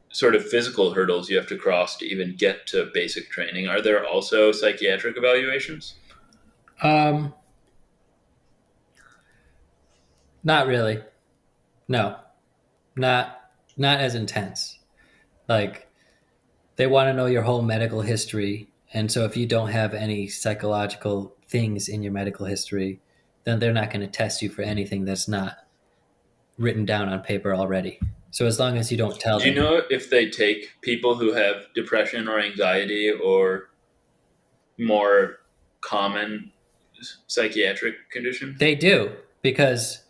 Speaker 3: sort of physical hurdles you have to cross to even get to basic training. Are there also psychiatric evaluations?
Speaker 2: Not really. No, not as intense. Like they want to know your whole medical history, and so if you don't have any psychological things in your medical history, then they're not going to test you for anything that's not written down on paper already. So as long as you don't tell them.
Speaker 3: Do you know if they take people who have depression or anxiety or more common psychiatric condition?
Speaker 2: They do, because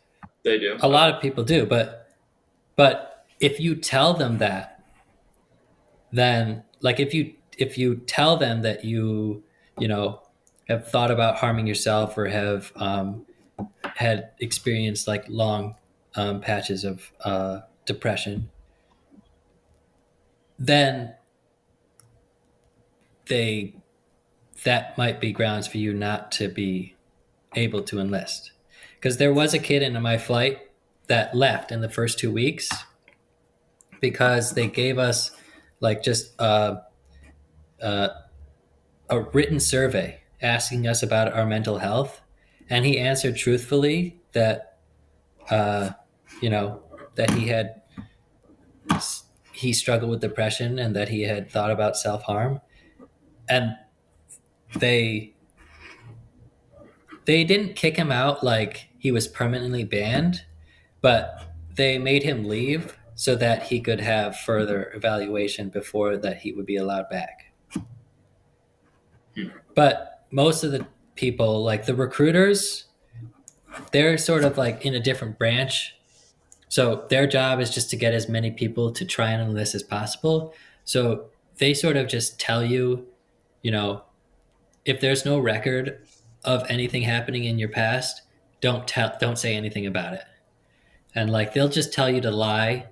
Speaker 3: They do.
Speaker 2: a lot of people do, but if you tell them that, then like if you tell them that you know have thought about harming yourself or have had experienced like long patches of depression, then that might be grounds for you not to be able to enlist. Because there was a kid in my flight that left in the first 2 weeks because they gave us like just a written survey asking us about our mental health, and he answered truthfully that you know, that he struggled with depression and that he had thought about self-harm, and they didn't kick him out like he was permanently banned, but they made him leave so that he could have further evaluation before that he would be allowed back. But most of the people, like the recruiters, they're sort of like in a different branch. So their job is just to get as many people to try and enlist as possible. So they sort of just tell you, you know, if there's no record of anything happening in your past, don't say anything about it. And like they'll just tell you to lie,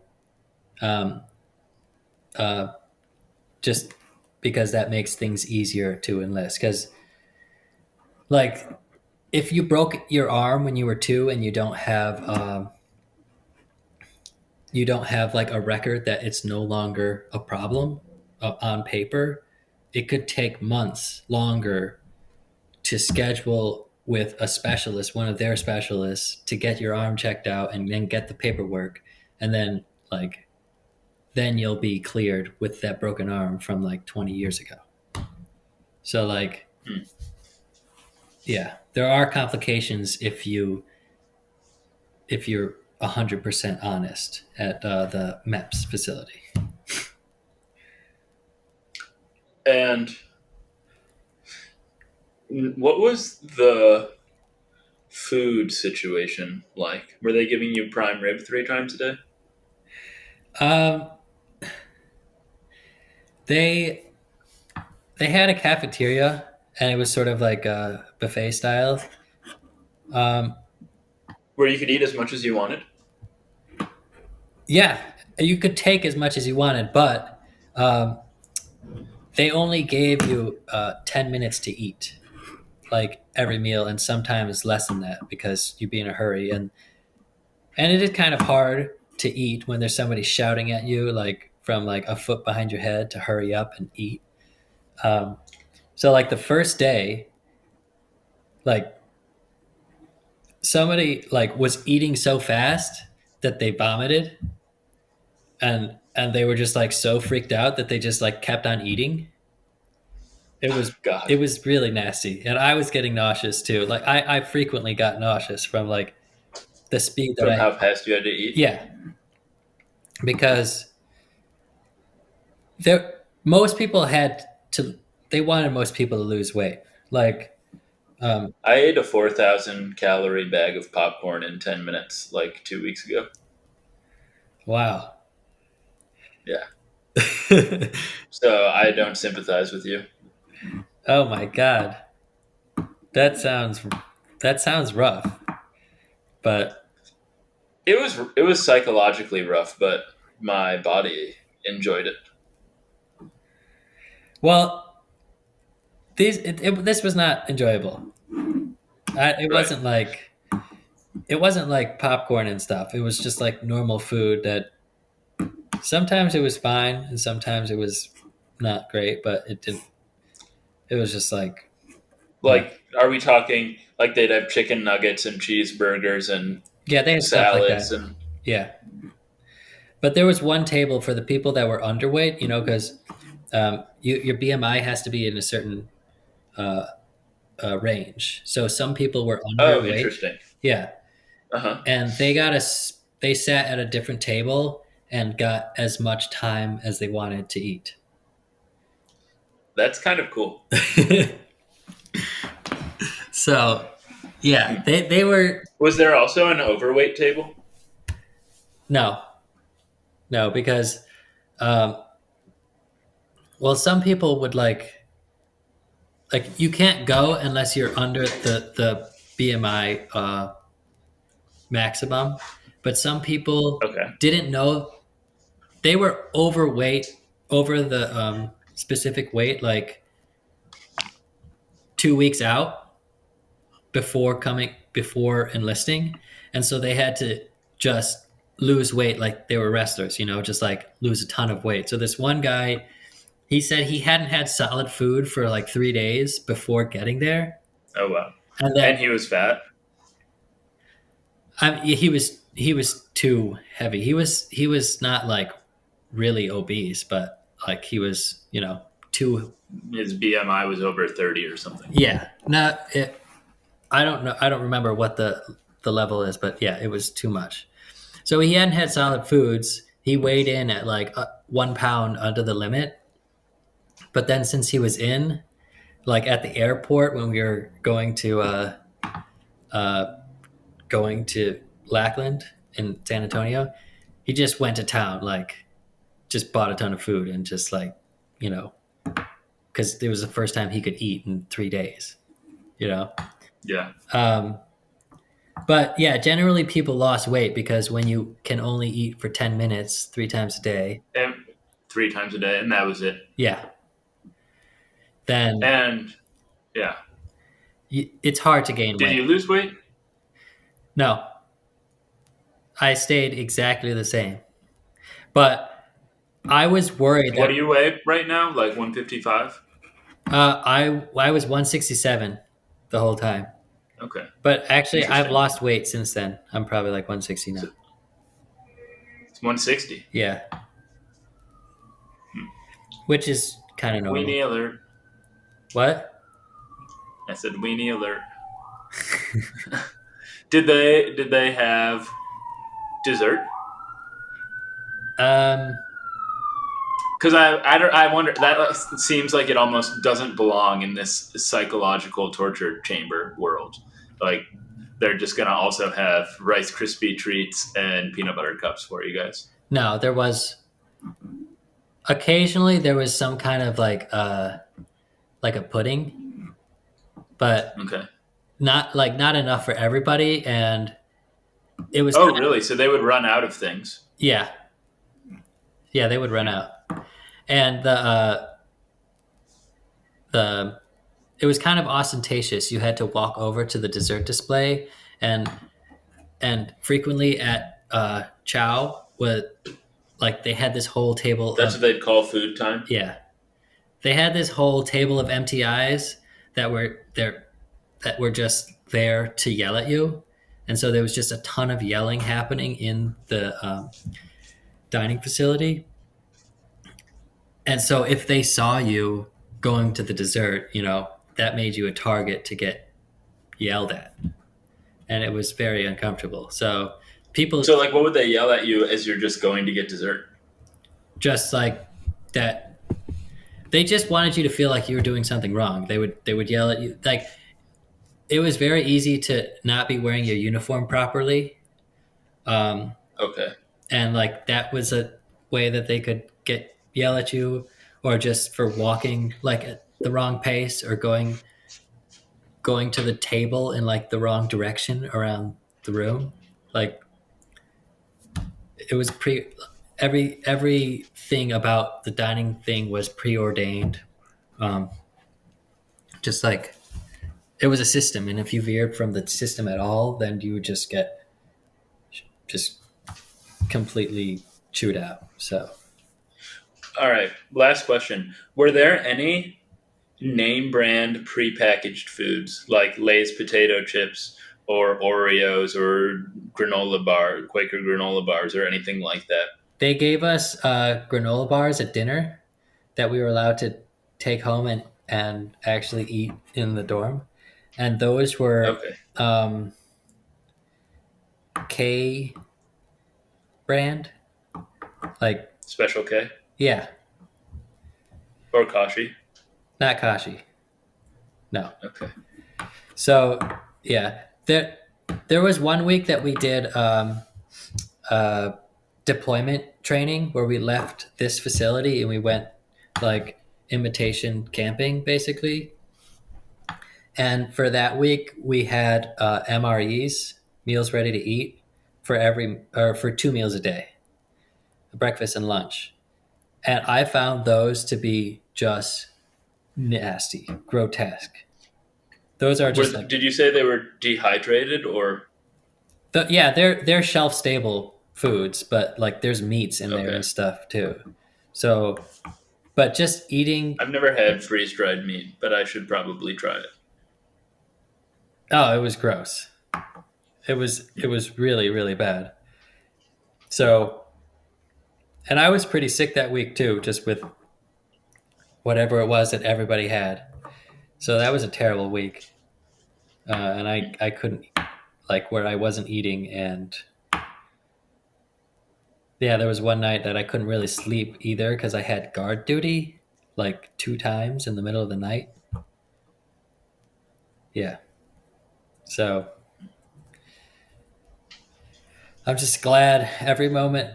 Speaker 2: just because that makes things easier to enlist. Because Like if you broke your arm when you were 2 and you don't have like a record that it's no longer a problem on paper, it could take months longer to schedule with a specialist, one of their specialists, to get your arm checked out and then get the paperwork, and then you'll be cleared with that broken arm from like 20 years ago. So like, yeah, there are complications if you're 100% honest at the MEPS facility.
Speaker 3: And what was the food situation like? Were they giving you prime rib 3 times a day?
Speaker 2: Um, they had a cafeteria, and it was sort of like a buffet style.
Speaker 3: Where you could eat as much as you wanted?
Speaker 2: Yeah, you could take as much as you wanted, but they only gave you 10 minutes to eat, like every meal, and sometimes less than that because you'd be in a hurry. And it is kind of hard to eat when there's somebody shouting at you, like from like a foot behind your head to hurry up and eat. So like the first day, like somebody like was eating so fast that they vomited, and they were just like so freaked out that they just like kept on eating.
Speaker 3: God.
Speaker 2: It was really nasty, and I was getting nauseous too. Like I frequently got nauseous from like the speed that
Speaker 3: From how fast you had to eat?
Speaker 2: yeah, because there most people had to they wanted most people to lose weight. Like
Speaker 3: I ate a 4,000 calorie bag of popcorn in 10 minutes like 2 weeks ago.
Speaker 2: wow.
Speaker 3: Yeah. So I don't sympathize with you.
Speaker 2: Oh my god. That sounds rough. But
Speaker 3: It was psychologically rough, but my body enjoyed it.
Speaker 2: well, this was not enjoyable. It wasn't like popcorn and stuff. It was just like normal food that sometimes it was fine and sometimes it was not great, but it was just like
Speaker 3: Like, are we talking like they'd have chicken nuggets and cheeseburgers and
Speaker 2: yeah, they had stuff like that.
Speaker 3: salads and
Speaker 2: Yeah. But there was one table for the people that were underweight, because your BMI has to be in a certain uh, range. So some people were
Speaker 3: oh,
Speaker 2: underweight.
Speaker 3: interesting.
Speaker 2: Yeah.
Speaker 3: Uh-huh.
Speaker 2: And they sat at a different table and got as much time as they wanted to eat.
Speaker 3: That's kind of cool.
Speaker 2: So, yeah, they were
Speaker 3: Was there also an overweight table?
Speaker 2: no, because well, some people would like you can't go unless you're under the BMI maximum, but some people
Speaker 3: Okay.
Speaker 2: didn't know they were overweight over the specific weight like 2 weeks out before enlisting, and so they had to just lose weight like they were wrestlers, just like lose a ton of weight. So this one guy, he said he hadn't had solid food for like 3 days before getting there.
Speaker 3: Oh, wow.
Speaker 2: And then
Speaker 3: And he was fat?
Speaker 2: he was too heavy. He was not like really obese, but like he was, too.
Speaker 3: His BMI was over 30 or something.
Speaker 2: Yeah, not it. I don't know. I don't remember what the level is, but yeah, it was too much. So he hadn't had solid foods. He weighed in at like 1 pound under the limit. But then since he was in, like at the airport when we were going to Lackland in San Antonio, he just went to town, like just bought a ton of food and just like, because it was the first time he could eat in 3 days,
Speaker 3: Yeah.
Speaker 2: But yeah, generally people lost weight because when you can only eat for 10 minutes 3 times a day.
Speaker 3: And 3 times a day, and that was it.
Speaker 2: Yeah. Then
Speaker 3: And yeah.
Speaker 2: it's hard to gain
Speaker 3: Did
Speaker 2: weight.
Speaker 3: you lose weight?
Speaker 2: No, I stayed exactly the same. But I was worried
Speaker 3: What
Speaker 2: that
Speaker 3: do you weigh right now? Like 155?
Speaker 2: I was 167 the whole time.
Speaker 3: Okay,
Speaker 2: But actually, I've
Speaker 3: interesting.
Speaker 2: lost weight since then. I'm probably like 160 now.
Speaker 3: So it's 160.
Speaker 2: Yeah, which is kind of normal.
Speaker 3: Weenie alert.
Speaker 2: What?
Speaker 3: I said weenie alert. Did they have dessert? Because I wonder, that seems like it almost doesn't belong in this psychological torture chamber world. Like they're just gonna also have Rice Krispie treats and peanut butter cups for you guys.
Speaker 2: No, there was occasionally there was some kind of like a pudding, but
Speaker 3: Okay.
Speaker 2: not enough for everybody, and it was
Speaker 3: Oh, really? So they would run out of things.
Speaker 2: yeah, they would run out, and the it was kind of ostentatious. You had to walk over to the dessert display, and frequently at Chow was like they had this whole table.
Speaker 3: That's what they'd call food time.
Speaker 2: Yeah, they had this whole table of MTIs that were there that were just there to yell at you, and so there was just a ton of yelling happening in the dining facility. And so if they saw you going to the dessert, that made you a target to get yelled at, and it was very uncomfortable. So people
Speaker 3: So, like, what would they yell at you as you're just going to get dessert?
Speaker 2: just like that, they just wanted you to feel like you were doing something wrong. They would yell at you. Like, it was very easy to not be wearing your uniform properly.
Speaker 3: Okay.
Speaker 2: And like that was a way that they could yell at you, or just for walking like at the wrong pace, or going to the table in like the wrong direction around the room. Like it was everything about the dining thing was preordained. Just like it was a system, and if you veered from the system at all, then you would just get completely chewed out. So
Speaker 3: All right. Last question. Were there any name brand prepackaged foods like Lay's potato chips or Oreos or Quaker granola bars or anything like that?
Speaker 2: they gave us granola bars at dinner that we were allowed to take home and actually eat in the dorm, and those were
Speaker 3: Okay.
Speaker 2: K brand, like
Speaker 3: Special K
Speaker 2: yeah,
Speaker 3: or Kashi?
Speaker 2: not Kashi, no.
Speaker 3: Okay.
Speaker 2: So yeah, there was one week that we did deployment training where we left this facility and we went like imitation camping basically. And for that week, we had MREs, meals ready to eat, for 2 meals a day, breakfast and lunch. And I found those to be just nasty, grotesque. Those are just
Speaker 3: Did you say they were dehydrated or?
Speaker 2: yeah, they're shelf stable foods, but like there's meats in there
Speaker 3: Okay.
Speaker 2: and stuff too. So, but just eating.
Speaker 3: I've never had freeze dried meat, but I should probably try it.
Speaker 2: Oh, it was gross. It was really, really bad. So, and I was pretty sick that week too, just with whatever it was that everybody had. So that was a terrible week. And I couldn't, like, where I wasn't eating. And yeah, there was one night that I couldn't really sleep either because I had guard duty like 2 times in the middle of the night. Yeah. So I'm just glad every moment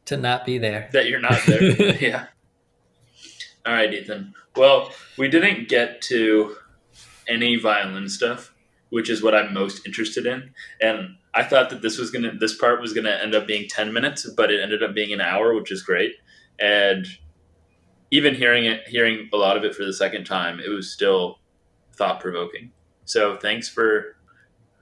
Speaker 2: to not be there.
Speaker 3: That you're not there. Yeah. All right, Ethan. Well, we didn't get to any violin stuff, which is what I'm most interested in. And I thought that this part was gonna end up being 10 minutes, but it ended up being an hour, which is great. And even hearing a lot of it for the second time, it was still thought-provoking. So thanks for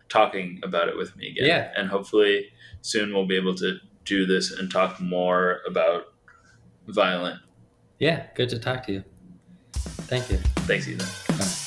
Speaker 3: talking about it with me again.
Speaker 2: Yeah.
Speaker 3: And hopefully soon we'll be able to do this and talk more about violin.
Speaker 2: Yeah, good to talk to you. Thank you.
Speaker 3: Thanks, Ethan.